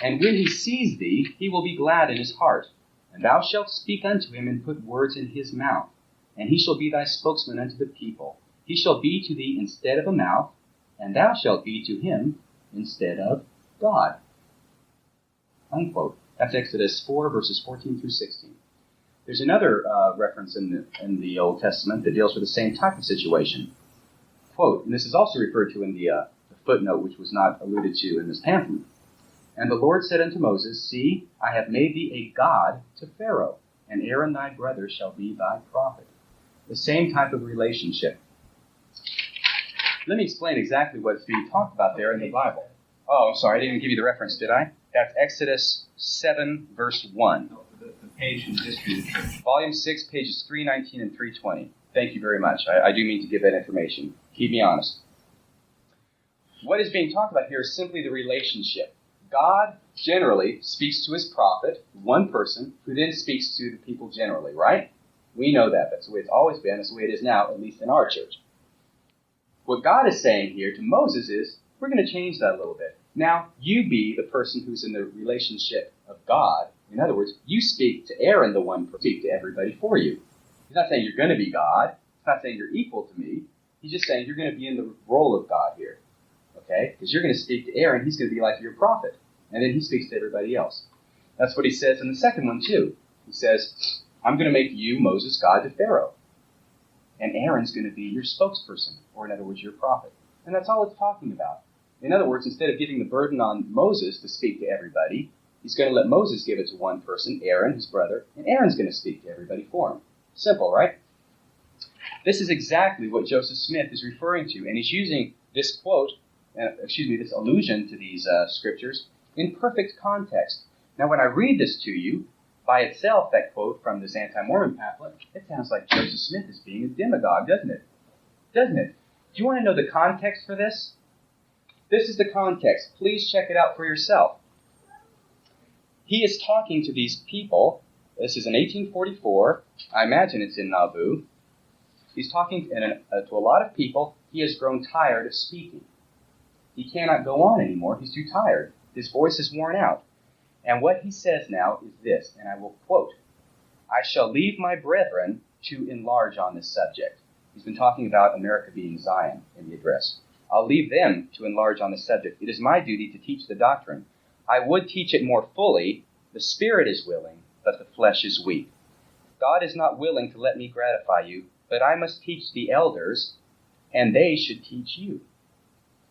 And when he sees thee, he will be glad in his heart. And thou shalt speak unto him and put words in his mouth. And he shall be thy spokesman unto the people. He shall be to thee instead of a mouth, and thou shalt be to him instead of God." Unquote. That's Exodus 4, verses 14 through 16. There's another reference in the Old Testament that deals with the same type of situation. Quote, and this is also referred to in the footnote, which was not alluded to in this pamphlet. "And the Lord said unto Moses, See, I have made thee a god to Pharaoh, and Aaron thy brother shall be thy prophet." The same type of relationship. Let me explain exactly what's being talked about there in the Bible. Oh, I'm sorry, I didn't give you the reference, did I? That's Exodus 7, verse 1. No, the page in History of the Church. Volume 6, pages 319 and 320. Thank you very much. I do mean to give that information. Keep me honest. What is being talked about here is simply the relationship. God generally speaks to his prophet, one person, who then speaks to the people generally, right? We know that. That's the way it's always been. That's the way it is now, at least in our church. What God is saying here to Moses is, we're going to change that a little bit. Now, you be the person who's in the relationship of God. In other words, you speak to Aaron, the one who speaks to everybody for you. He's not saying you're going to be God. He's not saying you're equal to me. He's just saying you're going to be in the role of God here. Okay? Because you're going to speak to Aaron. He's going to be like your prophet. And then he speaks to everybody else. That's what he says in the second one, too. He says, I'm going to make you, Moses, God to Pharaoh. And Aaron's going to be your spokesperson, or in other words, your prophet. And that's all it's talking about. In other words, instead of giving the burden on Moses to speak to everybody, he's going to let Moses give it to one person, Aaron, his brother, and Aaron's going to speak to everybody for him. Simple, right? This is exactly what Joseph Smith is referring to, and he's using this quote, this allusion to these scriptures in perfect context. Now, when I read this to you, by itself, that quote from this anti-Mormon pamphlet, it sounds like Joseph Smith is being a demagogue, doesn't it? Doesn't it? Do you want to know the context for this? This is the context. Please check it out for yourself. He is talking to these people. This is in 1844. I imagine it's in Nauvoo. He's talking to a lot of people. He has grown tired of speaking. He cannot go on anymore. He's too tired. His voice is worn out. And what he says now is this, and I will quote, I shall leave my brethren to enlarge on this subject. He's been talking about America being Zion in the address. I'll leave them to enlarge on this subject. It is my duty to teach the doctrine. I would teach it more fully. The spirit is willing, but the flesh is weak. God is not willing to let me gratify you, but I must teach the elders, and they should teach you.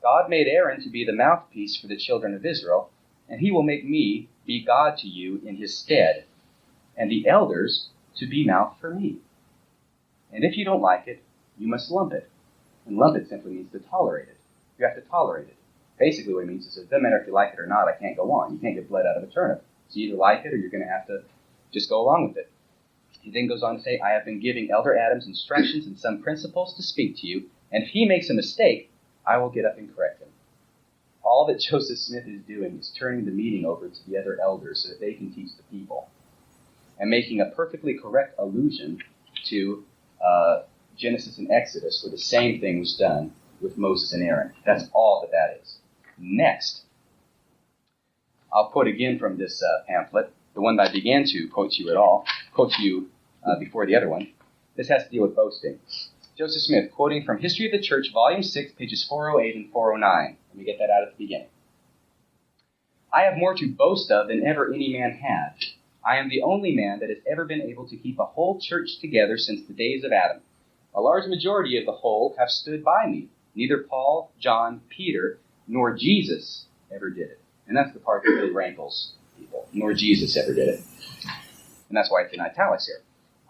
God made Aaron to be the mouthpiece for the children of Israel, and he will make me be God to you in his stead. and the elders to be mouth for me. And if you don't like it, you must lump it. And lump it simply means to tolerate it. You have to tolerate it. Basically what it means is it doesn't matter if you like it or not, I can't go on. You can't get blood out of a turnip. So you either like it or you're going to have to just go along with it. He then goes on to say, I have been giving Elder Adams instructions and some principles to speak to you, and if he makes a mistake, I will get up and correct him. All that Joseph Smith is doing is turning the meeting over to the other elders so that they can teach the people, and making a perfectly correct allusion to Genesis and Exodus, where the same thing was done with Moses and Aaron. That's all that is. Next, I'll quote again from this pamphlet, the one that I began to quote to you before the other one. This has to deal with boasting. Joseph Smith, quoting from History of the Church, Volume 6, pages 408 and 409. Let me get that out at the beginning. I have more to boast of than ever any man had. I am the only man that has ever been able to keep a whole church together since the days of Adam. A large majority of the whole have stood by me. Neither Paul, John, Peter, nor Jesus ever did it. And that's the part that really rankles people. Nor Jesus ever did it. And that's why it's in italics here.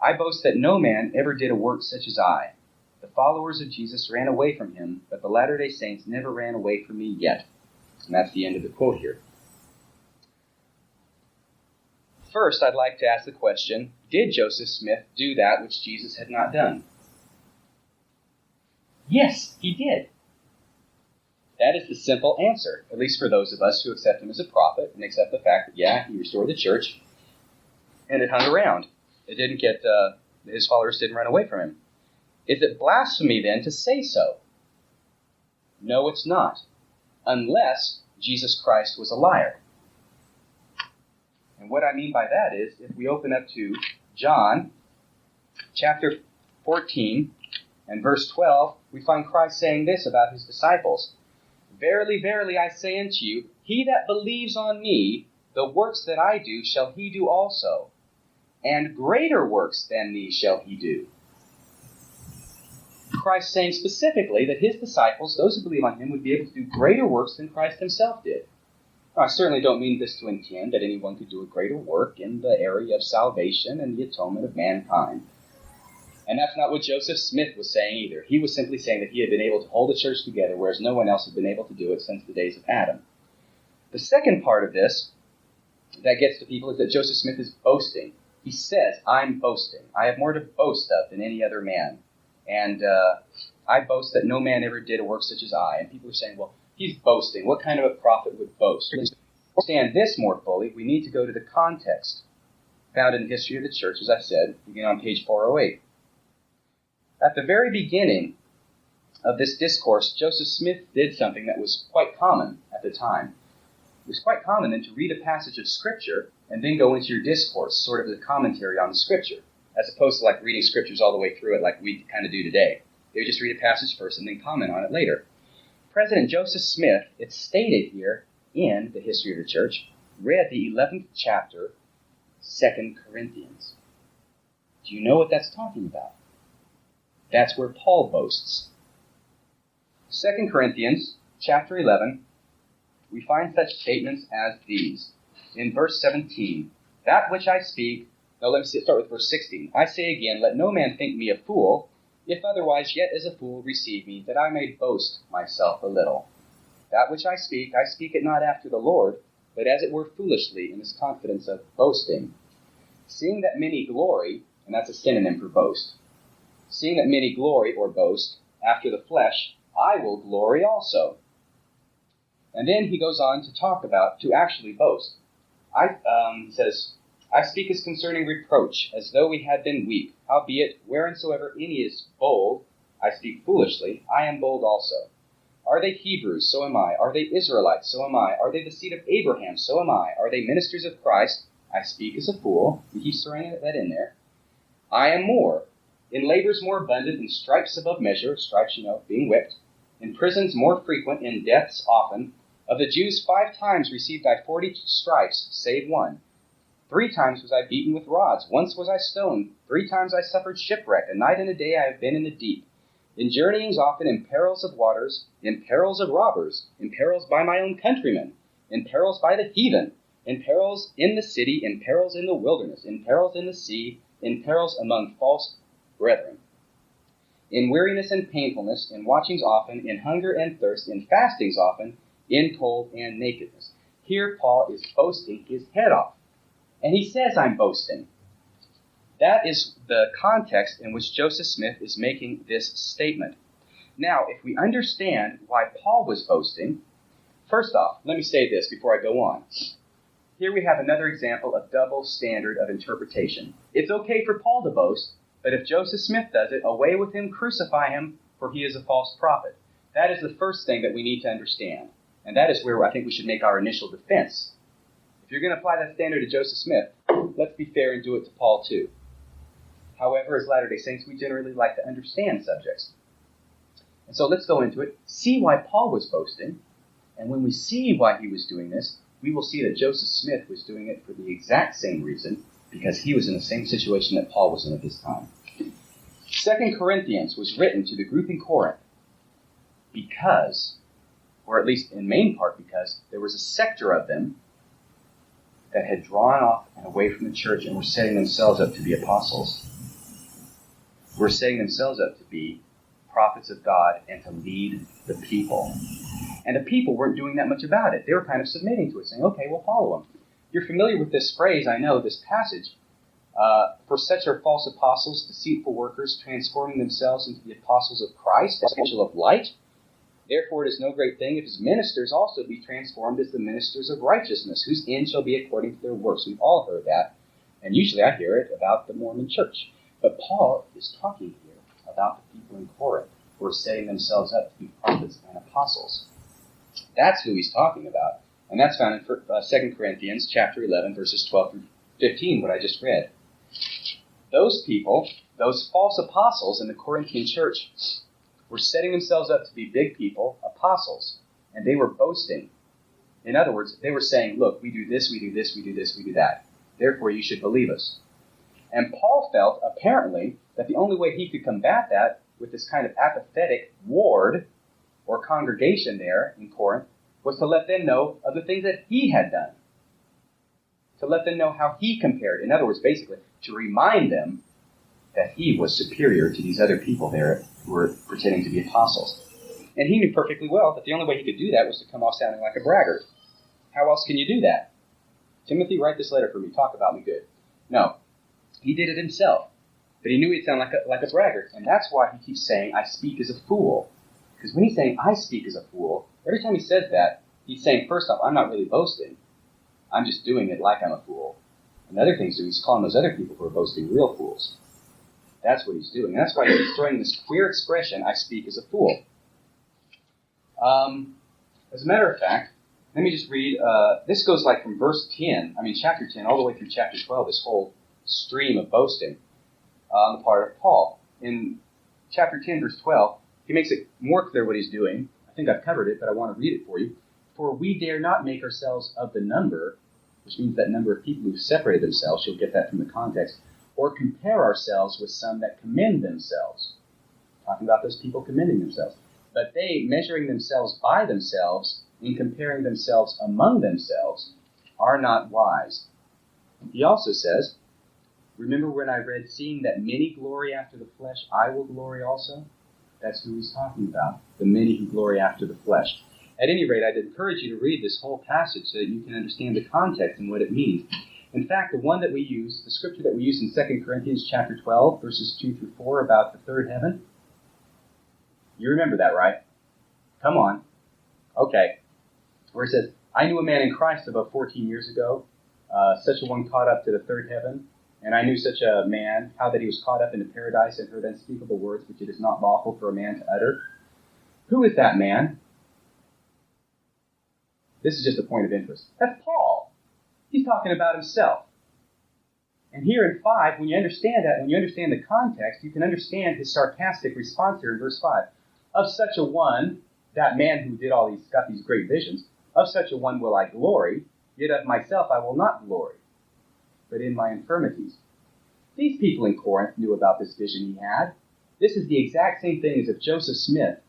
I boast that no man ever did a work such as I. The followers of Jesus ran away from him, but the Latter-day Saints never ran away from me yet. And that's the end of the quote here. First, I'd like to ask the question, did Joseph Smith do that which Jesus had not done? Yes, he did. That is the simple answer, at least for those of us who accept him as a prophet and accept the fact that, yeah, he restored the church, and it hung around. It didn't get, his followers didn't run away from him. Is it blasphemy, then, to say so? No, it's not, unless Jesus Christ was a liar. And what I mean by that is, if we open up to John chapter 14 and verse 12, we find Christ saying this about his disciples. Verily, verily, I say unto you, he that believes on me, the works that I do shall he do also, and greater works than these shall he do. Christ saying specifically that his disciples, those who believe on him, would be able to do greater works than Christ himself did. Now, I certainly don't mean this to intend that anyone could do a greater work in the area of salvation and the atonement of mankind. And that's not what Joseph Smith was saying either. He was simply saying that he had been able to hold the church together, whereas no one else had been able to do it since the days of Adam. The second part of this that gets to people is that Joseph Smith is boasting. He says, I'm boasting. I have more to boast of than any other man. And I boast that no man ever did a work such as I. And people are saying, well, he's boasting. What kind of a prophet would boast? To understand this more fully, we need to go to the context found in the History of the Church, as I said, beginning on page 408. At the very beginning of this discourse, Joseph Smith did something that was quite common at the time. It was quite common then to read a passage of Scripture and then go into your discourse, sort of as a commentary on the Scripture, as opposed to like reading Scriptures all the way through it like we kind of do today. They would just read a passage first and then comment on it later. President Joseph Smith, it's stated here in the History of the Church, read the 11th chapter, 2 Corinthians. Do you know what that's talking about? That's where Paul boasts. 2 Corinthians chapter 11, we find such statements as these. In verse 17, that which I speak, let's start with verse 16. I say again, let no man think me a fool, if otherwise yet as a fool receive me, that I may boast myself a little. That which I speak it not after the Lord, but as it were foolishly in this confidence of boasting. Seeing that many glory, and that's a synonym for boast, seeing that many glory or boast after the flesh, I will glory also. And then he goes on to talk about, to actually boast. He says, I speak as concerning reproach, as though we had been weak. Howbeit, whereinsoever any is bold, I speak foolishly, I am bold also. Are they Hebrews? So am I. Are they Israelites? So am I. Are they the seed of Abraham? So am I. Are they ministers of Christ? I speak as a fool. He keeps throwing that in there. I am more. In labors more abundant, in stripes above measure, stripes, being whipped, in prisons more frequent, in deaths often. Of the Jews 5 times received I 40 stripes, save one. 3 times was I beaten with rods, once was I stoned, 3 times I suffered shipwreck, a night and a day I have been in the deep. In journeyings often, in perils of waters, in perils of robbers, in perils by my own countrymen, in perils by the heathen, In perils in the city, in perils in the wilderness, in perils in the sea, in perils among false brethren. In weariness and painfulness, in watchings often, in hunger and thirst, in fastings often, in cold and nakedness. Here Paul is boasting his head off. And he says, I'm boasting. That is the context in which Joseph Smith is making this statement. Now, if we understand why Paul was boasting, first off, let me say this before I go on. Here we have another example of double standard of interpretation. It's okay for Paul to boast, but if Joseph Smith does it, away with him, crucify him, for he is a false prophet. That is the first thing that we need to understand. And that is where I think we should make our initial defense. If you're going to apply that standard to Joseph Smith, let's be fair and do it to Paul too. However, as Latter-day Saints, we generally like to understand subjects. And so let's go into it, see why Paul was boasting, and when we see why he was doing this, we will see that Joseph Smith was doing it for the exact same reason, because he was in the same situation that Paul was in at this time. 2 Corinthians was written to the group in Corinth because, or at least in main part because, there was a sector of them that had drawn off and away from the church and were setting themselves up to be apostles. Were setting themselves up to be prophets of God and to lead the people. And the people weren't doing that much about it. They were kind of submitting to it, saying, okay, we'll follow him. You're familiar with this phrase, I know, this passage. For such are false apostles, deceitful workers, transforming themselves into the apostles of Christ, as angel of light. Therefore it is no great thing if his ministers also be transformed as the ministers of righteousness, whose end shall be according to their works. We've all heard that, and usually I hear it about the Mormon church. But Paul is talking here about the people in Corinth who are setting themselves up to be prophets and apostles. That's who he's talking about. And that's found in 2 Corinthians chapter 11, verses 12 through 15, what I just read. Those people, those false apostles in the Corinthian church, were setting themselves up to be big people, apostles, and they were boasting. In other words, they were saying, look, we do this, we do this, we do this, we do that. Therefore, you should believe us. And Paul felt, apparently, that the only way he could combat that with this kind of apathetic ward or congregation there in Corinth was to let them know of the things that he had done. To let them know how he compared. In other words, basically, to remind them that he was superior to these other people there who were pretending to be apostles. And he knew perfectly well that the only way he could do that was to come off sounding like a braggart. How else can you do that? Timothy, write this letter for me. Talk about me good. No. He did it himself. But he knew he'd sound like a braggart. And that's why he keeps saying, I speak as a fool. Because when he's saying, I speak as a fool, every time he says that, he's saying, first off, I'm not really boasting. I'm just doing it like I'm a fool. And the other thing he's calling those other people who are boasting real fools. That's what he's doing. And that's why he's throwing this queer expression, I speak as a fool. As a matter of fact, let me just read, this goes like from chapter 10, all the way through chapter 12, this whole stream of boasting on the part of Paul. In chapter 10, verse 12, he makes it more clear what he's doing. I think I've covered it, but I want to read it for you. For we dare not make ourselves of the number, which means that number of people who've separated themselves, you'll get that from the context, or compare ourselves with some that commend themselves. Talking about those people commending themselves. But they, measuring themselves by themselves, and comparing themselves among themselves, are not wise. He also says, remember when I read, seeing that many glory after the flesh, I will glory also? That's who he's talking about, the many who glory after the flesh. At any rate, I'd encourage you to read this whole passage so that you can understand the context and what it means. In fact, the one that we use, the scripture that we use in 2 Corinthians chapter 12, verses 2 through 4 about the third heaven, you remember that, right? Come on. Okay. Where it says, I knew a man in Christ about 14 years ago, such a one caught up to the third heaven, and I knew such a man, how that he was caught up into paradise and heard unspeakable words which it is not lawful for a man to utter. Who is that man? This is just a point of interest. That's Paul. He's talking about himself. And here in 5, when you understand that, when you understand the context, you can understand his sarcastic response here in verse 5. Of such a one, that man who got these great visions, of such a one will I glory, yet of myself I will not glory, but in my infirmities. These people in Corinth knew about this vision he had. This is the exact same thing as if Joseph Smith,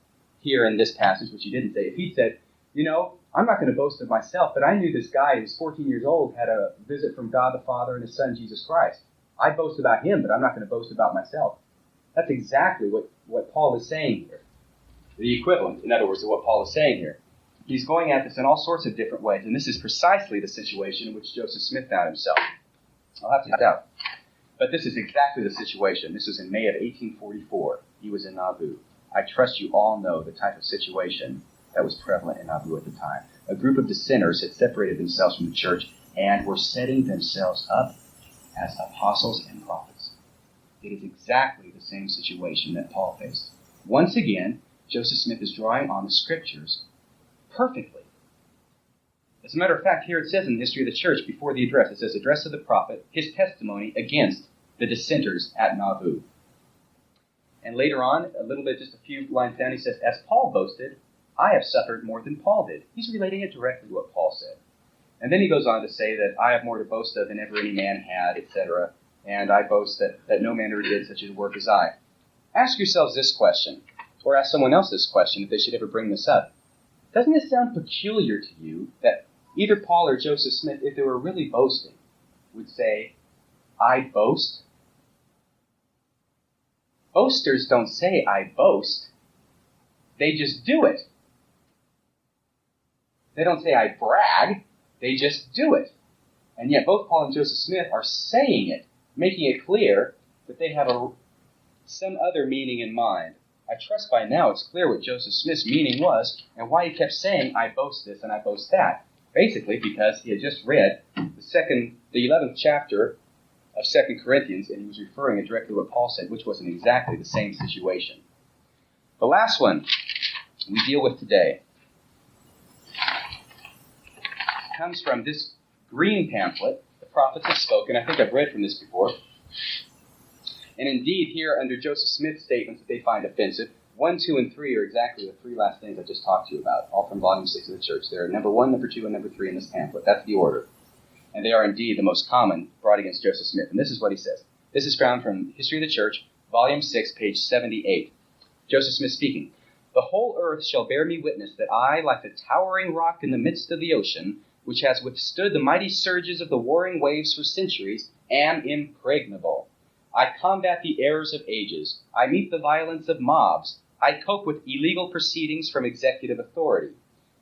here in this passage, which he didn't say, if he said, I'm not going to boast of myself, but I knew this guy who's 14 years old had a visit from God the Father and his Son, Jesus Christ. I boast about him, but I'm not going to boast about myself. That's exactly what Paul is saying here. The equivalent, in other words, of what Paul is saying here. He's going at this in all sorts of different ways, and this is precisely the situation in which Joseph Smith found himself. I'll have to get out. But this is exactly the situation. This was in May of 1844. He was in Nauvoo. I trust you all know the type of situation that was prevalent in Nauvoo at the time. A group of dissenters had separated themselves from the church and were setting themselves up as apostles and prophets. It is exactly the same situation that Paul faced. Once again, Joseph Smith is drawing on the Scriptures perfectly. As a matter of fact, here it says in the history of the church, before the address, it says, address of the prophet, his testimony against the dissenters at Nauvoo. And later on, a little bit, just a few lines down, he says, as Paul boasted, I have suffered more than Paul did. He's relating it directly to what Paul said. And then he goes on to say that I have more to boast of than ever any man had, etc. And I boast that no man ever did such a work as I. Ask yourselves this question, or ask someone else this question if they should ever bring this up. Doesn't it sound peculiar to you that either Paul or Joseph Smith, if they were really boasting, would say, I boast? Boasters don't say, I boast. They just do it. They don't say, I brag. They just do it. And yet both Paul and Joseph Smith are saying it, making it clear that they have some other meaning in mind. I trust by now it's clear what Joseph Smith's meaning was and why he kept saying, I boast this and I boast that. Basically because he had just read the 11th chapter of 2 Corinthians, and he was referring directly to what Paul said, which was in exactly the same situation. The last one we deal with today comes from this green pamphlet, The Prophets Have Spoken. I think I've read from this before. And indeed, here under Joseph Smith's statements that they find offensive, 1, 2, and 3 are exactly the three last things I just talked to you about, all from Volume 6 of the Church. There are number 1, number 2, and number 3 in this pamphlet. That's the order. And they are indeed the most common brought against Joseph Smith. And this is what he says. This is found from History of the Church, Volume 6, page 78. Joseph Smith speaking. The whole earth shall bear me witness that I, like the towering rock in the midst of the ocean, which has withstood the mighty surges of the warring waves for centuries, am impregnable. I combat the errors of ages. I meet the violence of mobs. I cope with illegal proceedings from executive authority.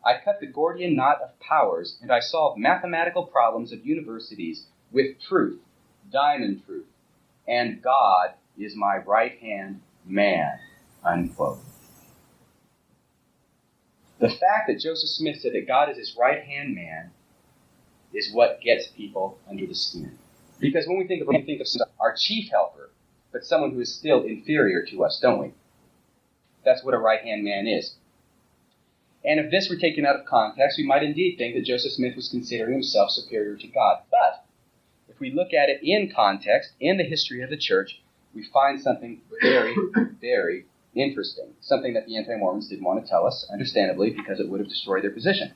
I cut the Gordian knot of powers, and I solve mathematical problems of universities with truth, diamond truth, and God is my right-hand man, unquote. The fact that Joseph Smith said that God is his right-hand man is what gets people under the skin. Because when we think of our chief helper, but someone who is still inferior to us, don't we? That's what a right-hand man is. And if this were taken out of context, we might indeed think that Joseph Smith was considering himself superior to God. But if we look at it in context, in the history of the church, we find something very, very interesting. Something that the anti-Mormons didn't want to tell us, understandably, because it would have destroyed their position.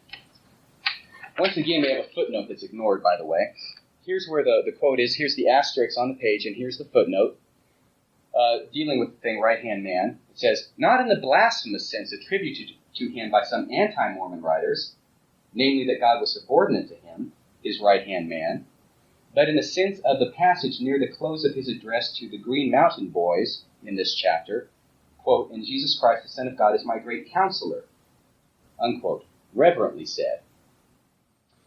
Once again, we have a footnote that's ignored, by the way. Here's where the quote is. Here's the asterisk on the page, and here's the footnote. Dealing with the thing right-hand man. It says, not in the blasphemous sense attributed to him by some anti-Mormon writers, namely that God was subordinate to him, his right-hand man, but in the sense of the passage near the close of his address to the Green Mountain Boys in this chapter, quote, and Jesus Christ, the Son of God, is my great counselor, unquote, reverently said.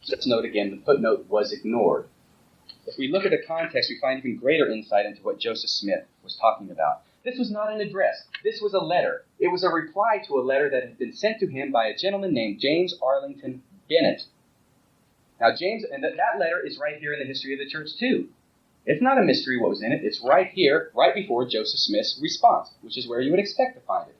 Let's note again, the footnote was ignored. If we look at the context, we find even greater insight into what Joseph Smith was talking about. This was not an address. This was a letter. It was a reply to a letter that had been sent to him by a gentleman named James Arlington Bennett. Now, James, and that letter is right here in the history of the church, too. It's not a mystery what was in it. It's right here, right before Joseph Smith's response, which is where you would expect to find it.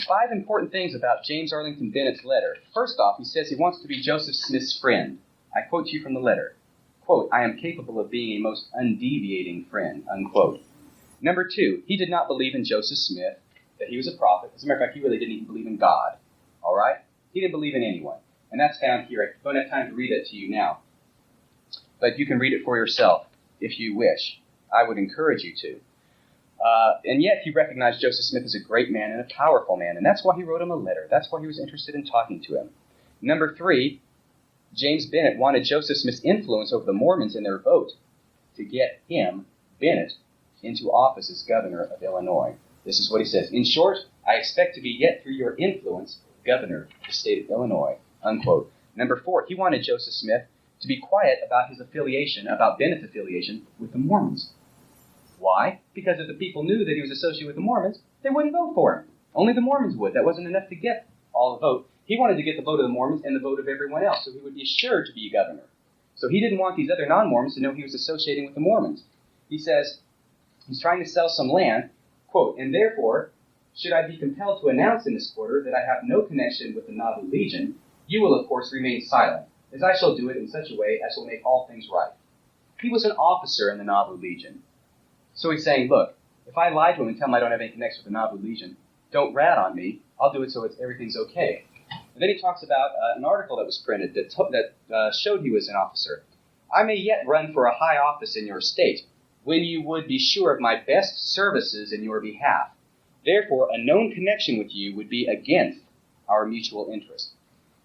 5 important things about James Arlington Bennett's letter. First off, he says he wants to be Joseph Smith's friend. I quote you from the letter. Quote, I am capable of being a most undeviating friend, unquote. Number 2, he did not believe in Joseph Smith, that he was a prophet. As a matter of fact, he really didn't even believe in God. All right? He didn't believe in anyone. And that's found here. I don't have time to read it to you now. But you can read it for yourself if you wish. I would encourage you to. And yet he recognized Joseph Smith as a great man and a powerful man, and that's why he wrote him a letter. That's why he was interested in talking to him. Number 3, James Bennett wanted Joseph Smith's influence over the Mormons in their vote to get him, Bennett, into office as governor of Illinois. This is what he says. In short, I expect to be yet through your influence governor of the state of Illinois, unquote. Number 4, he wanted Joseph Smith to be quiet about his affiliation, about Bennett's affiliation with the Mormons. Why? Because if the people knew that he was associated with the Mormons, they wouldn't vote for him. Only the Mormons would. That wasn't enough to get all the vote. He wanted to get the vote of the Mormons and the vote of everyone else, so he would be assured to be governor. So he didn't want these other non-Mormons to know he was associating with the Mormons. He says, he's trying to sell some land, quote, and therefore, should I be compelled to announce in this quarter that I have no connection with the Nauvoo Legion, you will of course remain silent, as I shall do it in such a way as will make all things right. He was an officer in the Nauvoo Legion. So he's saying, look, if I lie to him and tell him I don't have any connection with the Nauvoo Legion, don't rat on me. I'll do it so everything's okay. And then he talks about an article that was printed that showed he was an officer. I may yet run for a high office in your state, when you would be sure of my best services in your behalf. Therefore, a known connection with you would be against our mutual interest.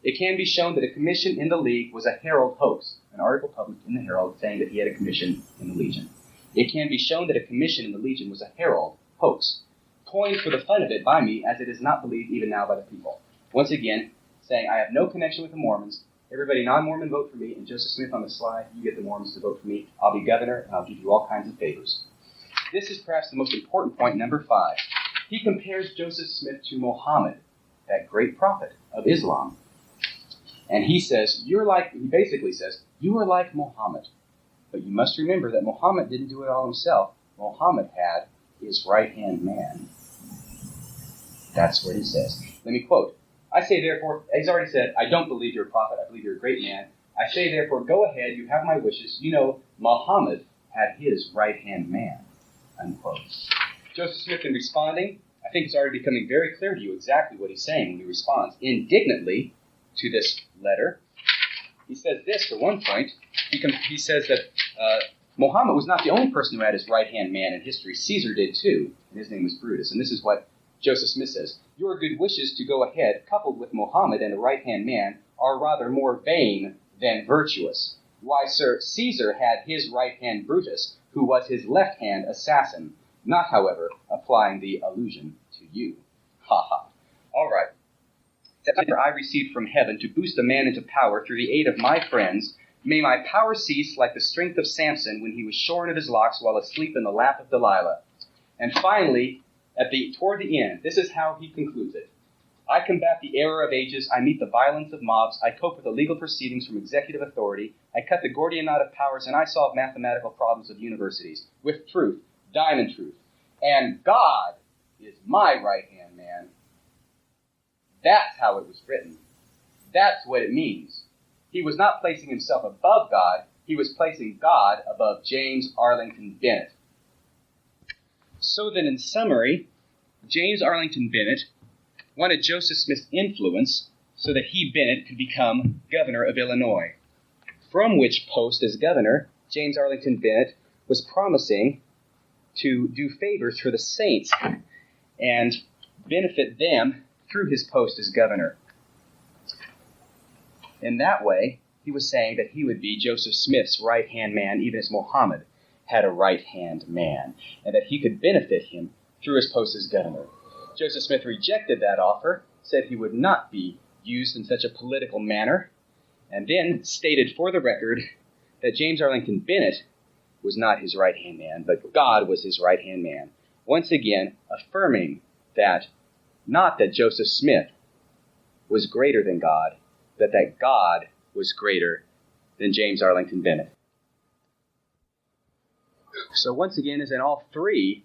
It can be shown that a commission in the League was a Herald hoax, an article published in the Herald saying that he had a commission in the Legion. It can be shown that a commission in the Legion was a Herald hoax, coined for the fun of it by me, as it is not believed even now by the people. Once again, saying, I have no connection with the Mormons. Everybody non-Mormon vote for me, and Joseph Smith on the slide, you get the Mormons to vote for me. I'll be governor, and I'll give you all kinds of favors. This is perhaps the most important point, number 5. He compares Joseph Smith to Muhammad, that great prophet of Islam. And he says, he basically says, you are like Muhammad. But you must remember that Muhammad didn't do it all himself. Muhammad had his right-hand man. That's what he says. Let me quote. I say, therefore, he's already said, I don't believe you're a prophet. I believe you're a great man. I say, therefore, go ahead. You have my wishes. You know, Muhammad had his right-hand man. Unquote. Joseph Smith, in responding, I think it's already becoming very clear to you exactly what he's saying when he responds indignantly to this letter. He says this, for one point. He says that Muhammad was not the only person who had his right-hand man in history. Caesar did too, and his name was Brutus. And this is what Joseph Smith says. Your good wishes to go ahead, coupled with Muhammad and a right-hand man, are rather more vain than virtuous. Why, sir, Caesar had his right-hand Brutus, who was his left-hand assassin, not, however, applying the allusion to you. Ha ha. All right. That I received from heaven to boost a man into power through the aid of my friends. May my power cease like the strength of Samson when he was shorn of his locks while asleep in the lap of Delilah. And finally, toward the end, this is how he concludes it. I combat the error of ages. I meet the violence of mobs. I cope with the legal proceedings from executive authority. I cut the Gordian knot of powers, and I solve mathematical problems of universities with truth, diamond truth. And God is my right-hand man. That's how it was written. That's what it means. He was not placing himself above God. He was placing God above James Arlington Bennett. So then, in summary, James Arlington Bennett wanted Joseph Smith's influence so that he, Bennett, could become governor of Illinois, from which post as governor, James Arlington Bennett was promising to do favors for the saints and benefit them through his post as governor. In that way, he was saying that he would be Joseph Smith's right-hand man, even as Muhammad had a right-hand man, and that he could benefit him through his post as governor. Joseph Smith rejected that offer, said he would not be used in such a political manner, and then stated for the record that James Arlington Bennett was not his right-hand man, but God was his right-hand man, once again affirming that not that Joseph Smith was greater than God, but that God was greater than James Arlington Bennett. So once again, as in all 3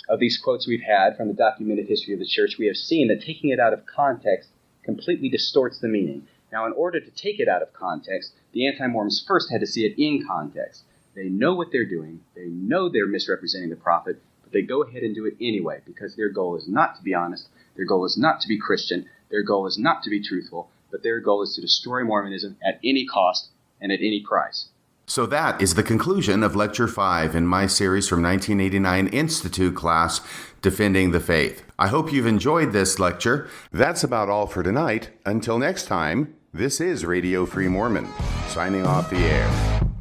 of these quotes we've had from the documented history of the church, we have seen that taking it out of context completely distorts the meaning. Now, in order to take it out of context, the anti-Mormons first had to see it in context. They know what they're doing. They know they're misrepresenting the prophet, but they go ahead and do it anyway because their goal is not to be honest. Their goal is not to be Christian. Their goal is not to be truthful, but their goal is to destroy Mormonism at any cost and at any price. So that is the conclusion of Lecture 5 in my series from 1989 Institute class, Defending the Faith. I hope you've enjoyed this lecture. That's about all for tonight. Until next time, this is Radio Free Mormon, signing off the air.